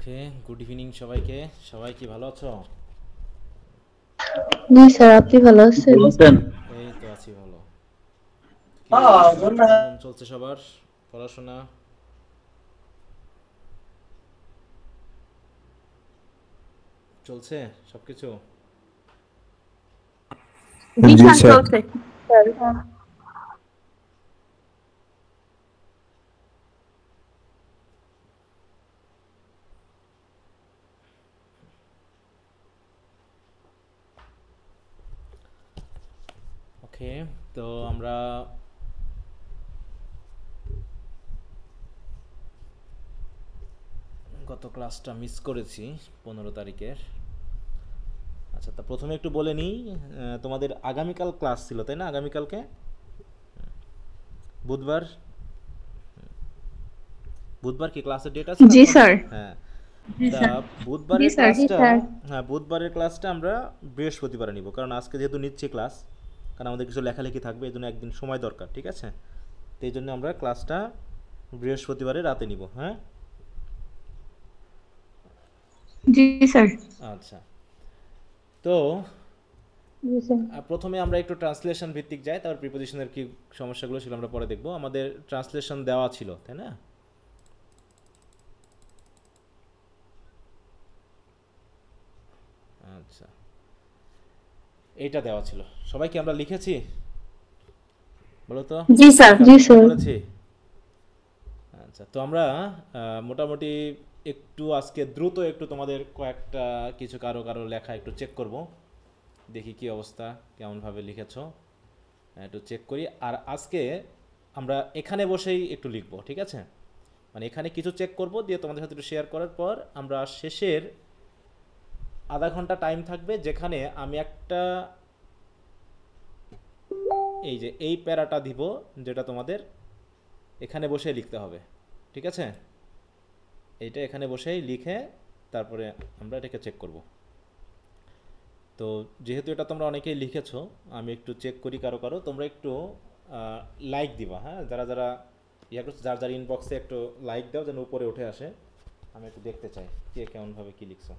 ওকে, good evening সবাইকে। সবাই কি ভালো আছো? জি স্যার, আপনি ভালো আছেন? বলছেন। এই তো আছি ভালো। কি অবস্থা, কেমন চলছে সবার পড়াশোনা? চলছে সব কিছু? জি জি স্যার, স্যার। চলছে। স্যার, ওকে, তো আমরা গত ক্লাসটা মিস করেছি 15 তারিখের। আচ্ছা, তা প্রথমে একটু বলে নিই, তোমাদের আগামীকাল ক্লাস ছিল তাই না? আগামীকালকে বুধবার। বুধবার কি ক্লাসের ডেট আছে না জি তোমাদের? স্যার। হ্যাঁ। জি তা স্যার। জি বুধবারের স্যার, জি ক্লাসটা, স্যার। হ্যাঁ বুধবারের ক্লাসটা আমরা বৃহস্পতিবারে নিব, কারণ আজকে যেহেতু নিচ্ছি ক্লাস, কারণ আমাদের কিছু লেখালেখি থাকবে, এই জন্য একদিন সময় দরকার, ঠিক আছে? তো এই জন্য আমরা ক্লাসটা বৃহস্পতিবারে রাতে নিব, হ্যাঁ? জি স্যার। আচ্ছা, তো জি স্যার। প্রথমে আমরা একটু ট্রান্সলেশন ভিত্তিক যাই, তারপর প্রিপোজিশনের কি সমস্যাগুলো ছিল আমরা পরে দেখব। আমাদের ট্রান্সলেশন দেওয়া ছিল তাই না? আচ্ছা, এইটা দেওয়া ছিল। সবাই কি আমরা লিখেছি বলো তো? জি স্যার। লেখার জি চেষ্টা স্যার। করেছি। আচ্ছা, তো আমরা মোটামুটি একটু আজকে দ্রুত একটু তোমাদের কয়েকটা কিছু কারো কারো লেখা একটু চেক করব, দেখি কি অবস্থা, কেমনভাবে লিখেছো একটু চেক করি। আর আজকে আমরা এখানে বসেই একটু লিখবো, ঠিক আছে? মানে এখানে কিছু চেক করব, দিয়ে তোমাদের সাথে একটু শেয়ার করার পর আমরা শেষের আধা ঘন্টা টাইম থাকবে, যেখানে আমি একটা এই যে এই প্যারাটা দিব, যেটা তোমাদের এখানে বসে লিখতে হবে, ঠিক আছে? এইটা এখানে বসেই লিখে তারপরে আমরা এটাকে চেক করব। তো যেহেতু এটা তোমরা অনেকেই লিখেছো, আমি একটু চেক করি কারো কারো। তোমরা একটু লাইক দিবা, হ্যাঁ? যারা যারা ইয়া করছো, যার যার ইনবক্সে একটু লাইক দাও, যেন উপরে উঠে আসে, আমি একটু দেখতে চাই কে কেমনভাবে কী লিখছো।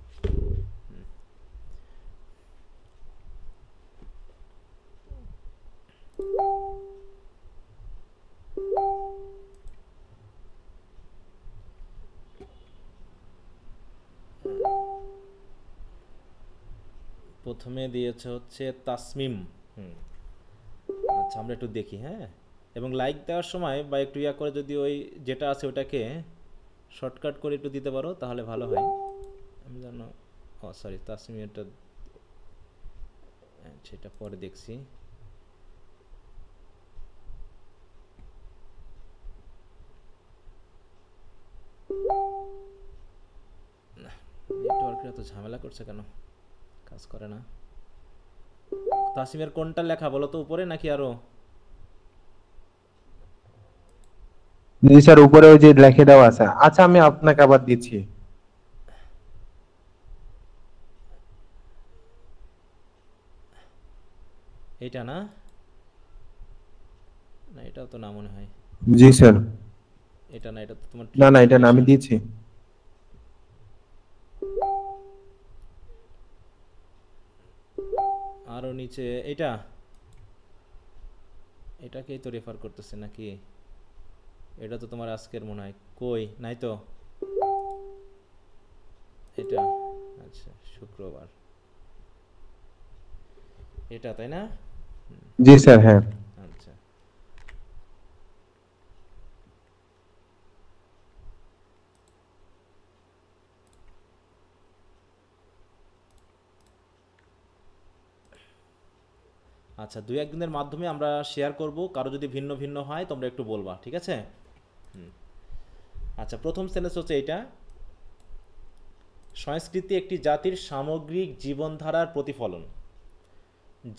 প্রথমে দিয়েছে হচ্ছে তাসমিম। হুম, আচ্ছা আমরা একটু দেখি, হ্যাঁ? এবং লাইক দেওয়ার সময় বা একটু ইয়া করে যদি ওই যেটা আছে ওটাকে শর্টকাট করে একটু দিতে পারো তাহলে ভালো হয়। আমি জানো, ও সরি, তাসমিম এটা সেটা পরে দেখছি। নেটওয়ার্কের এত ঝামেলা করছে কেন, কাজ করে না। তাসমিমের কোনটা লেখা বলো তো, উপরে নাকি আরো? জি স্যার, উপরে ওই যে লিখে দেওয়া আছে। আচ্ছা, আমি আপনাকে আবার দিচ্ছি। এইটা না? না এটাও তো না মনে হয়। জি স্যার। এটা না, এটা তো তোমার না না, এটা না, আমি ট্রিপুলেশন। দিচ্ছি। আরো নিচে এটা, এটাকেই তো রেফার করতেছে নাকি? এটা তো তোমার আজকের মনে হয়, কই নাই তো এটা। আচ্ছা, শুক্রবার এটা তাই না? জি স্যার, হ্যাঁ। আচ্ছা, আচ্ছা দুই একদিনের মাধ্যমে আমরা শেয়ার করব, কারো যদি ভিন্ন ভিন্ন হয় তোমরা একটু বলবা, ঠিক আছে? আচ্ছা, প্রথম সেন্টেন্স হচ্ছে এইটা: সংস্কৃতি একটি জাতির সামগ্রিক জীবনধারার প্রতিফলন,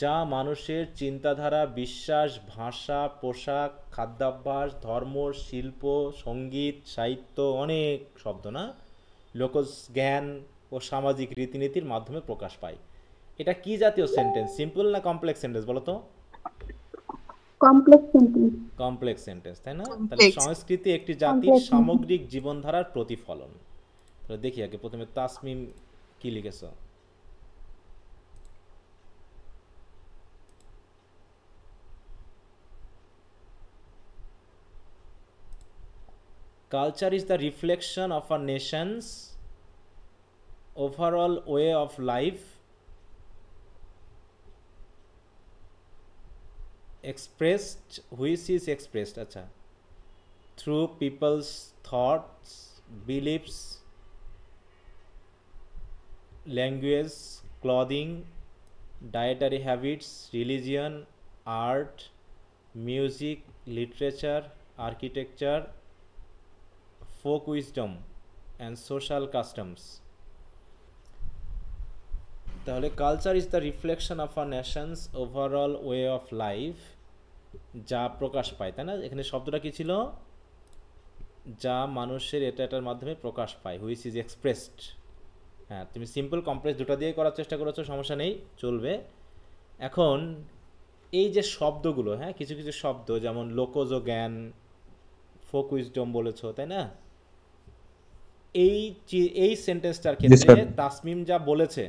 যা মানুষের চিন্তাধারা, বিশ্বাস, ভাষা, পোশাক, খাদ্যাভ্যাস, ধর্ম, শিল্প, সঙ্গীত, সাহিত্য, অনেক শব্দ না, লোকজ জ্ঞান ও সামাজিক রীতিনীতির মাধ্যমে প্রকাশ পায়। এটা কি জাতীয় সেন্টেন্স, সিম্পল না কমপ্লেক্স সেন্টেন্স বলো তো? Complex sentence. কমপ্লেক্স সেন্টেন্স তাই না? তাহলে কমপ্লেক্স। সংস্কৃতি একটি জাতির কমপ্লেক্স সেন্টেন্স। সামগ্রিক জীবনধারার প্রতিফলন, তাহলে দেখি আগে প্রথমে তাসমিম কি লিখেছো। Culture is the reflection of a nation's overall way of life, which is expressed acha through people's thoughts, beliefs, language, clothing, dietary habits, religion, art, music, literature, architecture, folk wisdom and social customs. তাহলে culture is the reflection of a Nations overall way of life, যা প্রকাশ পায়, তাই না? এখানে শব্দটা কি ছিল? যা মানুষের এটার মাধ্যমে প্রকাশ পায়, হুইচ ইজ এক্সপ্রেসড। হ্যাঁ, তুমি সিম্পল কমপ্লেক্স দুটো দিয়ে করার চেষ্টা করেছো, সমস্যা নেই, চলবে। এখন এই যে শব্দগুলো, হ্যাঁ, কিছু কিছু শব্দ যেমন লোকজ জ্ঞান, ফোক উইজডম বলেছো, তাই না? এই সেন্টেন্সটার ক্ষেত্রে তাসমিম যা বলেছে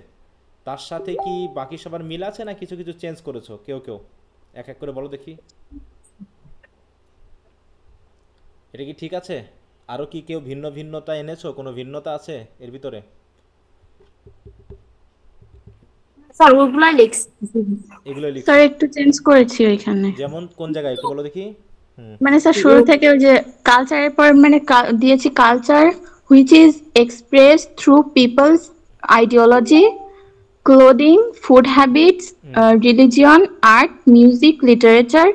তার সাথে কি বাকি সবার মিল আছে, না কিছু কিছু চেঞ্জ করেছো কেউ কেউ? এক এক করে বলো দেখি, এটা কি ঠিক আছে? আরো কি কেউ ভিন্ন ভিন্নতা এনেছো? কোনো ভিন্নতা আছে এর ভিতরে? স্যার ওগুলা লিখছি, এগুলো লিখছো? স্যার একটু চেঞ্জ করেছি ওইখানে। যেমন কোন জায়গায় একটু বলো দেখি। মানে স্যার শুরু থেকে ওই যে কালচারের পর মানে দিয়েছি culture which is express through people's ideology, clothing, food habits, religion, art, music, literature,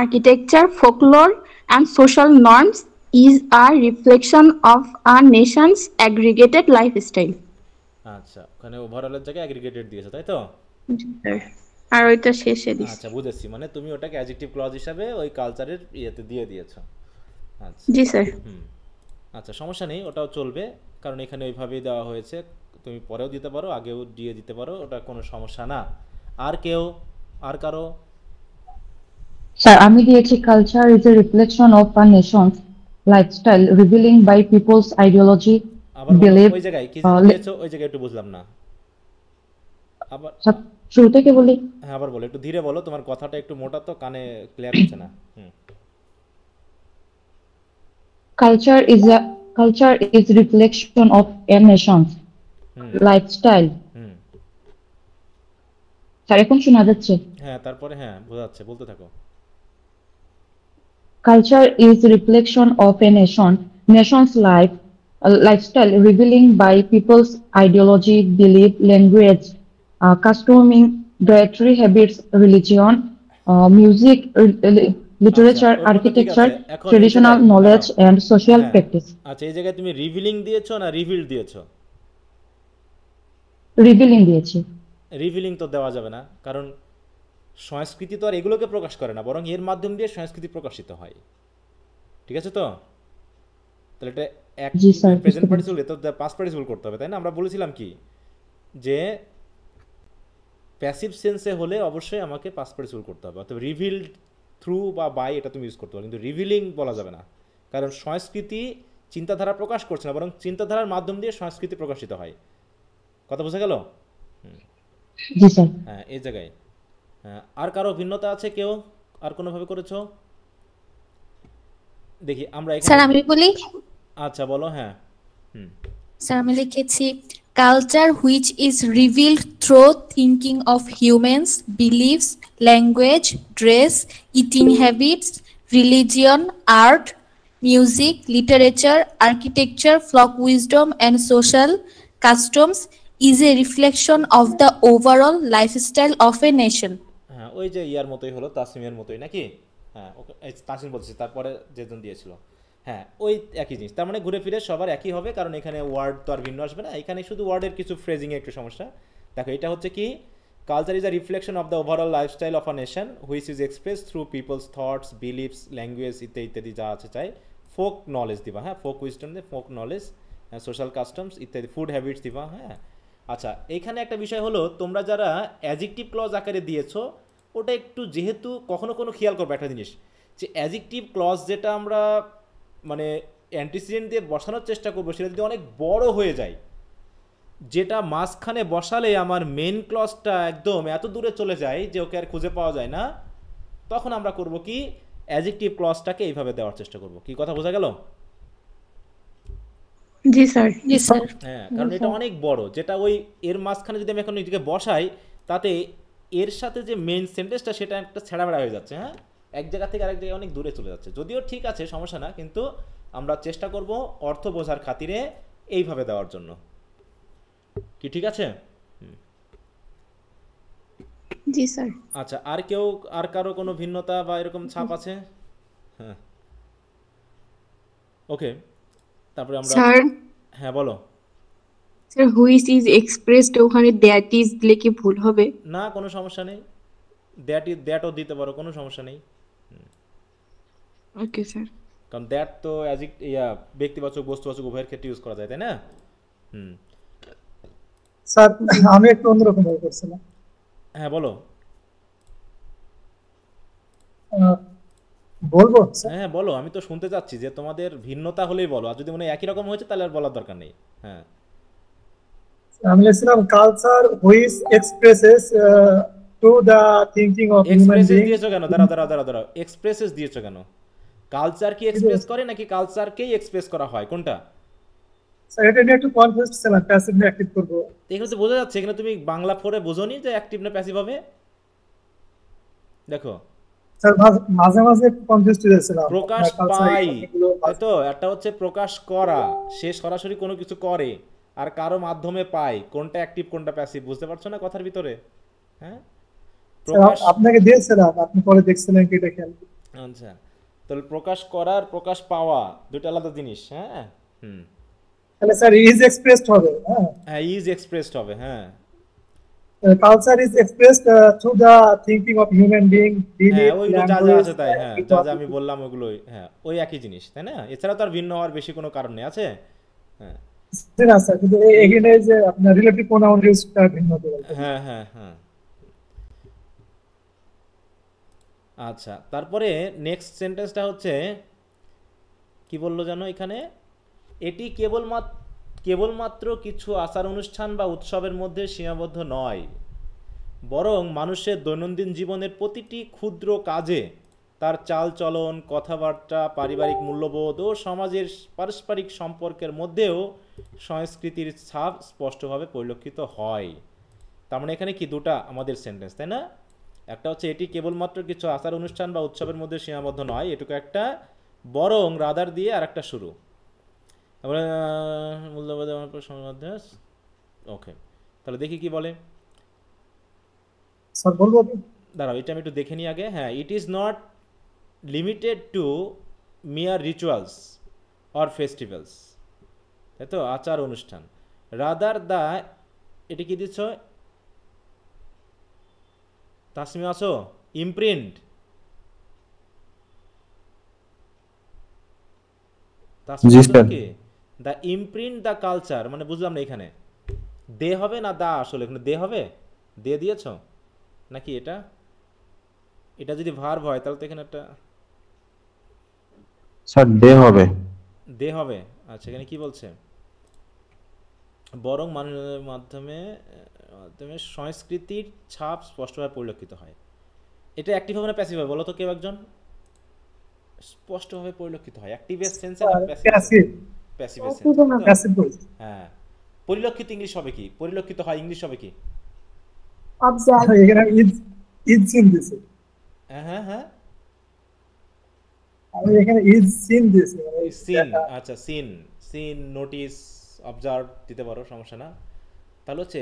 architecture, folklore and social norms is a reflection of a nation's aggregated lifestyle. আচ্ছা, ওখানে ওভারঅলের জায়গায় অ্যাগ্রিগেটেড দিয়েছো, তাই তো? আর ওইটা শেষে দিছি। আচ্ছা, বুঝেছি, মানে তুমি ওটাকে অ্যাডজেক্টিভ ক্লজ হিসাবে ওই কালচারের ইয়েতে দিয়ে দিয়েছো। আচ্ছা, জি স্যার। আচ্ছা, সমস্যা নেই, ওটাও চলবে, কারণ এখানে ওইভাবেই দেওয়া হয়েছে। তুমি পরেও দিতে পারো, আগেও দিয়ে দিতে পারো, ওটা কোনো সমস্যা না। আর কেউ, আর কারো? স্যার আমি দিয়েছি culture is a reflection of a nation's lifestyle revealing by people's ideology, আবার বলো, বিলিভ। ওই জায়গায় কি দিয়েছো? ওই জায়গায় একটু বুঝলাম না, আবার। শুরু থেকে বলি। হ্যাঁ, আবার বলো, একটু ধীরে বলো, তোমার কথাটা একটু মোটা তো, কানে ক্লিয়ার হচ্ছে না। Culture is reflection of a nation's lifestyle. Sir এখন শোনা যাচ্ছে? হ্যাঁ, তারপরে হ্যাঁ বোঝা যাচ্ছে, বলতে থাকো। Culture is reflection of a nation's lifestyle revealing by people's ideology, belief, language, costuming, dietary habits, religion, music, literature, আচ্ছা, ওর মতো ঠিক architecture, আছে। এখন এই traditional জায়গায় knowledge দাঁড়াও। and social হ্যাঁ, practice. আচ্ছা, এই জায়গায় তুমি রিভিলিং দিয়েছো না রিভিল দিয়েছো? Revealing দিয়েছি। রিভিলিং তো দেওয়া যাবে না, কারণ সংস্কৃতি তো আর এগুলোকে প্রকাশ করে না, বরং এর মাধ্যম দিয়ে সংস্কৃতি প্রকাশিত হয়, ঠিক আছে তো? তাহলে এটা এক জি স্যার, প্রেজেন্ট পার্টিসিপল, তো পাস্ট পার্টিসিপল করতে হবে, তাই না? আমরা বলেছিলাম কি যে প্যাসিভ সেন্সে হলে অবশ্যই আমাকে পাস্ট পার্টিসিপল করতে হবে, অর্থাৎ রিভিলড থ্রু বা বাই এটা তুমি ইউজ করতে পারো, কিন্তু রিভিলিং বলা যাবে না, কারণ সংস্কৃতি চিন্তাধারা প্রকাশ করছে না, বরং চিন্তাধারার মাধ্যম দিয়ে সংস্কৃতি প্রকাশিত হয়। কথা বোঝা গেল? জি স্যার। হ্যাঁ, এই জায়গায়। হ্যাঁ, আর কারো ভিন্নতা আছে? কেউ আর কোনোভাবে করেছো দেখি আমরা এখানে? স্যার আমি বলি। আচ্ছা, বলো। হ্যাঁ, স্যার আমি লিখেছি culture which is revealed through thinking of humans, believes, language, dress, eating habits, religion, art, music, literature, architecture, flock wisdom and social customs is a reflection of the overall lifestyle of a nation. হ্যাঁ, ওই যে ইয়ার মতোই হলো, তাসমিমের মতোই নাকি? হ্যাঁ, ওকে তাসমিম বলছি, তারপরে যেজন দিয়েছিল। হ্যাঁ, ওই একই জিনিস, তার মানে ঘুরে ফিরে সবার একই হবে, কারণ এখানে ওয়ার্ড তো আর ভিন্ন আসবে না, এখানে শুধু ওয়ার্ডের কিছু ফ্রেজিংয়ে একটু সমস্যা। দেখো, এটা হচ্ছে কি, culture is a reflection of the overall lifestyle of a nation which is express through people's thoughts, beliefs, language ইত্যাদি ইত্যাদি যা আছে চাই। ফোক নলেজ দিবা, হ্যাঁ, ফোক উইজডম দিয়ে ফোক নলেজ, সোশ্যাল কাস্টমস ইত্যাদি, ফুড হ্যাবিটস দিবা। হ্যাঁ, আচ্ছা, এইখানে একটা বিষয় হলো, তোমরা যারা অ্যাডজেক্টিভ ক্লজ আকারে দিয়েছো ওটা একটু, যেহেতু কখনো কোনো খেয়াল করবে একটা জিনিস, যে অ্যাডজেক্টিভ ক্লজ যেটা আমরা মানে অ্যান্টিসিডেন্ট দিয়ে বসানোর চেষ্টা করবো সেটা যদি অনেক বড় হয়ে যায়, যেটা মাঝখানে বসালে আমার মেন ক্লজটা একদম এত দূরে চলে যায় যে ওকে আর খুঁজে পাওয়া যায় না, তখন আমরা করব কি অ্যাডজেক্টিভ ক্লজটাকে এইভাবে দেওয়ার চেষ্টা করব। কি কথা বোঝা গেল? জি স্যার। জি স্যার। হ্যাঁ, কারণ এটা অনেক বড়, যেটা ওই এর মাঝখানে যদি আমি এখন এটাকে বসাই তাতে এর সাথে যে মেইন সেন্টেন্সটা সেটা একটা ছেঁড়াবেড়া হয়ে যাচ্ছে। হ্যাঁ, এক জায়গা থেকে আরেক জায়গায় অনেক দূরে চলে যাচ্ছে। যদিও ঠিক আছে, সমস্যা না, কিন্তু আমরা চেষ্টা করব অর্থ বোঝার খাতিরে এইভাবে দেওয়ার জন্য। কি ঠিক আছে? জি স্যার। আচ্ছা, আর কারো কোনো ভিন্নতা বা এরকম ছাপ আছে? হ্যাঁ, ওকে, তারপরে আমরা স্যার হ্যাঁ বলো। স্যার হুইচ ইজ এক্সপ্রেসড ওখানে দ্যাট ইজ দিলে কি ভুল হবে? না, কোনো সমস্যা নেই, দ্যাটও দিতে পারো, কোনো সমস্যা নেই। Okay sir. কারণ দ্যাট তো ব্যক্তিবাচক বস্তুবাচক উভয়ের ক্ষেত্রে ইউজ করা যায়, তাই না? স্যার আমি একটু অন্যরকম ভাবে করছিলাম। হ্যাঁ বলো। বলবো স্যার? হ্যাঁ বলো, আমি তো শুনতে চাচ্ছি যে তোমাদের ভিন্নতা হলেই বলো, আর যদি মনে হয় একই রকম হয়েছে তাহলে আর বলার দরকার নেই। হ্যাঁ, আমি লিখছিলাম culture which expresses to the thinking of human expresses being. দিয়েছো কেন? দাঁড়াও, এক্সপ্রেসেস দিয়েছো কেন? কালচার কি এক্সপ্রেস করে নাকি কালচারকেই এক্সপ্রেস করা হয়, কোনটা? স্যার এটা নিয়ে একটু কনফিউজ ছিলাম, প্যাসিভ না অ্যাক্টিভ করব। এখানে তো বোঝা যাচ্ছে, এখানে তুমি বাংলা পড়ে বোঝোনি যে অ্যাক্টিভ না প্যাসিভ হবে। দেখো স্যার মাঝে মাঝে একটু কনফিউজ হয়ে যাচ্ছিলাম। প্রকাশ পাই, তাই তো? একটা হচ্ছে প্রকাশ করা, সে সরাসরি কোনো কিছু করে, আর কারো মাধ্যমে পায়, কোনটা অ্যাক্টিভ কোনটা প্যাসিভ, বুঝতে পারছো না কথার ভিতরে? হ্যাঁ, প্রকাশ আপনাকে দিয়েছিলাম, আপনি পরে দেখছিলেন কি এটা খেয়াল। আচ্ছা, তাহলে প্রকাশ করার প্রকাশ পাওয়া দুটো আলাদা জিনিস। হ্যাঁ, তাহলে স্যার ইজ এক্সপ্রেসড হবে। হ্যাঁ, ইজ এক্সপ্রেসড হবে। হ্যাঁ, culture is expressed through the thinking of human being, হ্যাঁ, বিলিভ, ওইগুলো যা যা ল্যাঙ্গুয়েজ। আছে তাই। হ্যাঁ, যা যা আমি বললাম ওগুলোই, হ্যাঁ ওই একই জিনিস, তাই না? এছাড়া তো আর ভিন্ন হওয়ার বেশি কোনো কারণ নেই, আছে? হ্যাঁ না স্যার, কিন্তু এখানে যে আপনার রিলেটিভ প্রোনাউন ইউজটা ভিন্ন হবে। হ্যাঁ হ্যাঁ হ্যাঁ। আচ্ছা, তারপরে নেক্সট সেন্টেন্সটা হচ্ছে কি বললো জানো এখানে? এটি কেবলমাত্র কিছু আচার অনুষ্ঠান বা উৎসবের মধ্যে সীমাবদ্ধ নয়, বরং মানুষের দৈনন্দিন জীবনের প্রতিটি ক্ষুদ্র কাজে, তার চালচলন, কথাবার্তা, পারিবারিক মূল্যবোধ ও সমাজের পারস্পরিক সম্পর্কের মধ্যেও সংস্কৃতির ছাপ স্পষ্টভাবে পরিলক্ষিত হয়। তার মানে এখানে কি দুটা আমাদের সেন্টেন্স, তাই না? একটা হচ্ছে এটি কেবলমাত্র কিছু আচার অনুষ্ঠান বা উৎসবের মধ্যে সীমাবদ্ধ নয়, এটুকু একটা, বরং রাদার দিয়ে আর একটা শুরু। তারপরে মূল্যবোধ মধ্যে। ওকে, তাহলে দেখি কি বলে। স্যার বলবো? দাঁড়াও, এটা আমি একটু দেখে নিই আগে। হ্যাঁ, it is not limited to mere rituals or festivals, তাই তো? আচার অনুষ্ঠান, রাদার দ্য, এটা কি দিচ্ছ তাসমি? আছো? ইমপ্রিন্ট, কি দ্য ইমপ্রিন্ট দ্য কালচার, মানে বুঝলাম না এখানে দে হবে না দা, আসলে এখানে দে হবে, দে দিয়েছ নাকি? এটা যদি ভার্ব হয় তাহলে তো এখানে একটা স্যার দে হবে। দে হবে। আচ্ছা, এখানে কি বলছে? বরং মানুষের মাধ্যমে সংস্কৃতির ছাপ স্পষ্টভাবে পরিলক্ষিত হয়। এটা অ্যাক্টিভ হবে না প্যাসিভ হবে বলো তো কেউ একজন? স্পষ্টভাবে পরিলক্ষিত হয়, অ্যাক্টিভ সেন্সে না প্যাসিভ? প্যাসিভ সেন্সে। হ্যাঁ, পরিলক্ষিত ইংলিশ হবে কি? পরিলক্ষিত হয় ইংলিশ হবে কি? অবজার্ভ। এখানে ইজ সিন দিছে। হ্যাঁ হ্যাঁ, আমি এখানে ইজ সিন দিছি। সিন, আচ্ছা, সিন, নোটিস, অবজার্ভ দিতে পারো, সমস্যা না। তাহলে হচ্ছে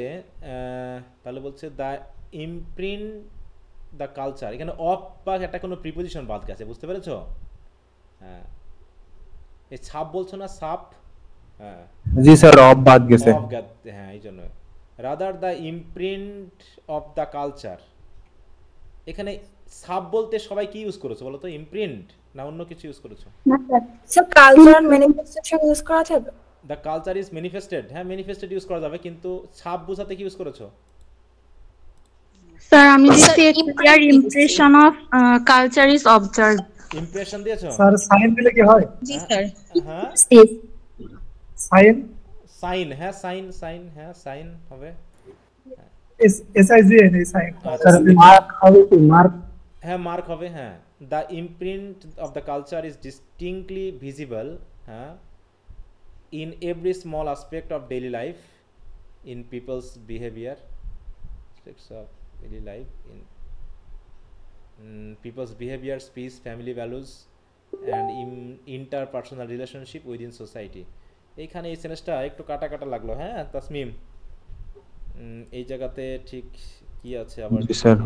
তাহলে বলছে দ্য ইমপ্রিন্ট দ্য কালচার, এখানে অফ বা একটা কোনো প্রিপোজিশন বাদ গেছে, বুঝতে পেরেছো? হ্যাঁ, এই ছাপ বলছো না, ছাপ? হ্যাঁ জি স্যার, অফ বাদ গেছে। হ্যাঁ, এই জন্য rather the imprint of the culture. এখানে ছাপ বলতে সবাই কি ইউজ করেছো বলো তো? ইমপ্রিন্ট না অন্য কিছু ইউজ করেছো? না স্যার, কালচার ম্যানিফেস্টেশন ইউজ করা যাবে। দ্য কালচার ইজ ম্যানিফেস্টেড, হ্যাঁ ম্যানিফেস্টেড ইউজ করা যাবে, কিন্তু ছাপ বোঝাতে কি ইউজ করেছো? স্যার আমি দিচ্ছি clear impression of culture is observed. Impression দিয়েছো? স্যার সাইন দিলে কি হয়? জি স্যার। হ্যাঁ সাইন সাইন, হ্যাঁ সাইন, হ্যাঁ সাইন হবে। SIGN এই সাইন। স্যার মার্ক হবে কি মার্ক? হ্যাঁ মার্ক হবে, হ্যাঁ। The imprint of the culture is distinctly visible, হ্যাঁ, in every small aspect of daily life, in people's behavior, aspects of daily life, in people's behavior, speech, family values, and in interpersonal relationship within society. এইখানে এই সেন্টেন্সটা একটু কাটা কাটা লাগলো, হ্যাঁ তাসমিম, এই জায়গাতে ঠিক কি আছে আবার? জি স্যার।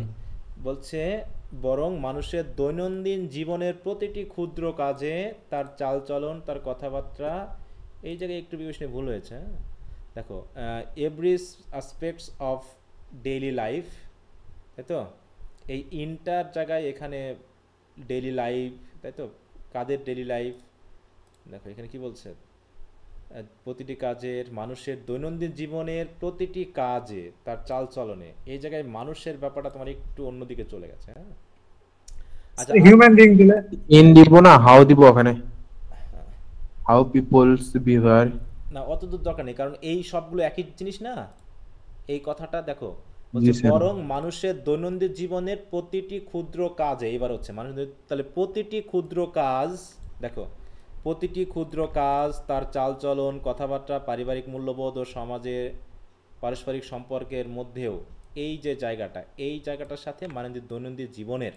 বলছে বরং মানুষের দৈনন্দিন জীবনের প্রতিটি ক্ষুদ্র কাজে তার চালচলন, তার কথাবার্তা, এই জায়গায় একটু বিবেচনা ভুল হয়েছে। দেখো every aspects of daily life, তাই তো, এই ইন্টার জায়গায় এখানে ডেইলি লাইফ, তাই তো, কাদের ডেইলি লাইফ, দেখো এখানে কি বলছে, প্রতিটি কাজের, মানুষের দৈনন্দিন জীবনের প্রতিটি কাজে তার চালচলনে, এই জায়গায় মানুষের ব্যাপারটা তোমার একটু অন্যদিকে চলে গেছে। হ্যাঁ আচ্ছা, হিউম্যান বিং দিলে ইন দিব না হাউ দিব ওখানে? হাউ পিপলস বিহেভিয়ার না অত দূর দরকার নেই, কারণ এই সবগুলো একই জিনিস না। এই কথাটা দেখো জি বলছে স্যার। বরং মানুষের দৈনন্দিন জীবনের প্রতিটি ক্ষুদ্র কাজে, এবার হচ্ছে মানুষের, তাহলে প্রতিটি ক্ষুদ্র কাজ, দেখো প্রতিটি ক্ষুদ্র কাজ, তার চালচলন, কথাবার্তা, পারিবারিক মূল্যবোধ ও সমাজে পারস্পরিক সম্পর্কের মধ্যেও এই যে জায়গাটা, এই জায়গাটার সাথে মানে দৈনন্দিন জীবনের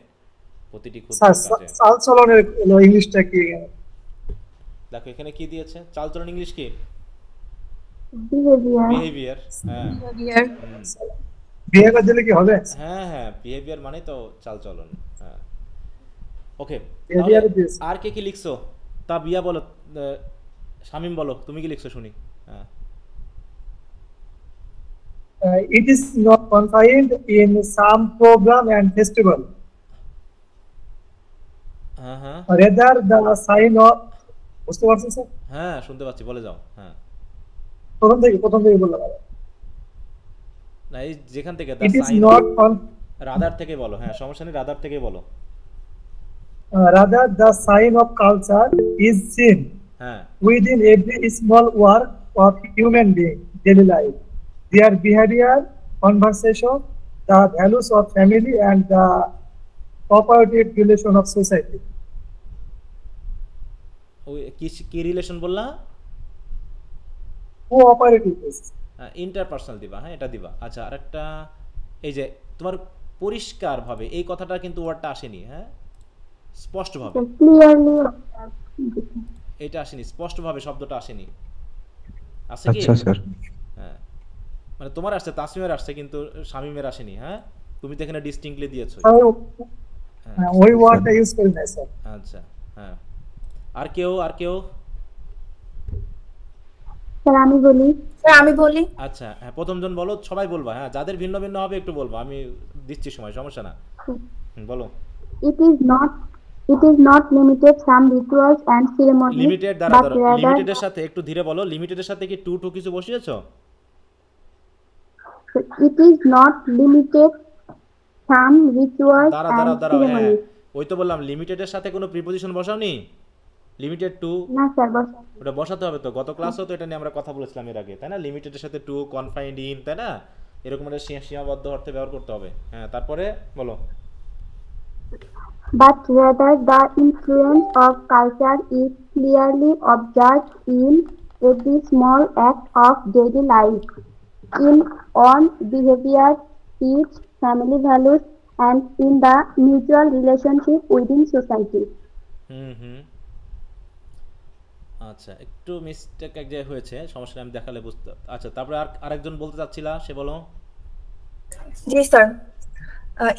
প্রতিটি ক্ষুদ্র স্যার কাজে। চালচলনের ইংলিশটা কি? দেখো এখানে কি দিয়েছে, চালচলন ইংলিশ কি? behavior, behaviour. হ্যাঁ বিহেভিয়ার দিলে কি হবে? হ্যাঁ হ্যাঁ বিহেভিয়ার মানে তো চালচলন। হ্যাঁ ওকে, Behavior is- আর কে কি লিখছো? তা বিয়া বলো, শামিম বলো তুমি কি লিখছো শুনি। হ্যাঁ It is not confined in some program and festival. হ্যাঁ হ্যাঁ Rather the sign of, বুঝতে পারছেন স্যার? হ্যাঁ শুনতে পাচ্ছি, বলে যাও। হ্যাঁ প্রথম থেকে বললাম। না এই যেখান থেকে It is not on, rather থেকে বলো। হ্যাঁ সমস্যা নেই, রাদার থেকে বলো। rather the sign of culture is seen হ্যাঁ within every small work of human being daily life, their behavior, conversation, the values of family, and the cooperative relation of society. ওই কি রিলেশন বললা? Cooperative is interpersonal দিবা, হ্যাঁ এটা দিবা। আচ্ছা আরেকটা, এই যে তোমার পরিষ্কারভাবে এই কথাটা কিন্তু ওয়ার্ডটা আসেনি, হ্যাঁ স্পষ্টভাবে clearly, এটা আসেনি, স্পষ্টভাবে শব্দটা আসেনি। আছে কি? আচ্ছা স্যার। হ্যাঁ মানে তোমার আসছে, তাসমিমের আসছে, কিন্তু শামিমের আসেনি। হ্যাঁ তুমি তো এখানে ডিস্টিংক্টলি দিয়েছো। হ্যাঁ ওই ওয়ার্ডটা ইউজ করি না স্যার। আচ্ছা হ্যাঁ আর কেউ স্যার আমি বলি, স্যার আমি বলি। আচ্ছা হ্যাঁ প্রথমজন বলো, সবাই বলবা। হ্যাঁ যাদের ভিন্ন ভিন্ন হবে একটু বলবো, আমি দিচ্ছি সময়, সমস্যা না। বলো। it is not limited some rituals and ceremonies, limited দ্বারা but ধরো, rather লিমিটেডের সাথে একটু ধীরে বলো, লিমিটেডের সাথে কি টু কিছু বসিয়েছো? it is not limited some rituals দাঁড়াও and হ্যাঁ ceremonies. ওই তো বললাম লিমিটেডের সাথে কোনো প্রিপোজিশন বসাওনি। লিমিটেড টু না স্যার বসা, ওটা বসাতে হবে তো, গত ক্লাসেও তো এটা নিয়ে আমরা কথা বলেছিলাম এর আগে, তাই না? লিমিটেডের সাথে টু, কনফাইন্ড ইন, তাই না? এরকম একটা সীমাবদ্ধ অর্থে ব্যবহার করতে হবে। হ্যাঁ তারপরে বলো। but rather the influence of culture is clearly observed in every small act of daily life, in on behavior, speech, family values, and in the mutual relationship within society. হুম আচ্ছা একটু মিস্টেক এক জায়গায় হয়েছে, সমস্যা নেই, আমি দেখালে বুঝতে। আচ্ছা তারপরে আরেকজন বলতে চাচ্ছিলা, সে বলো। জি sir.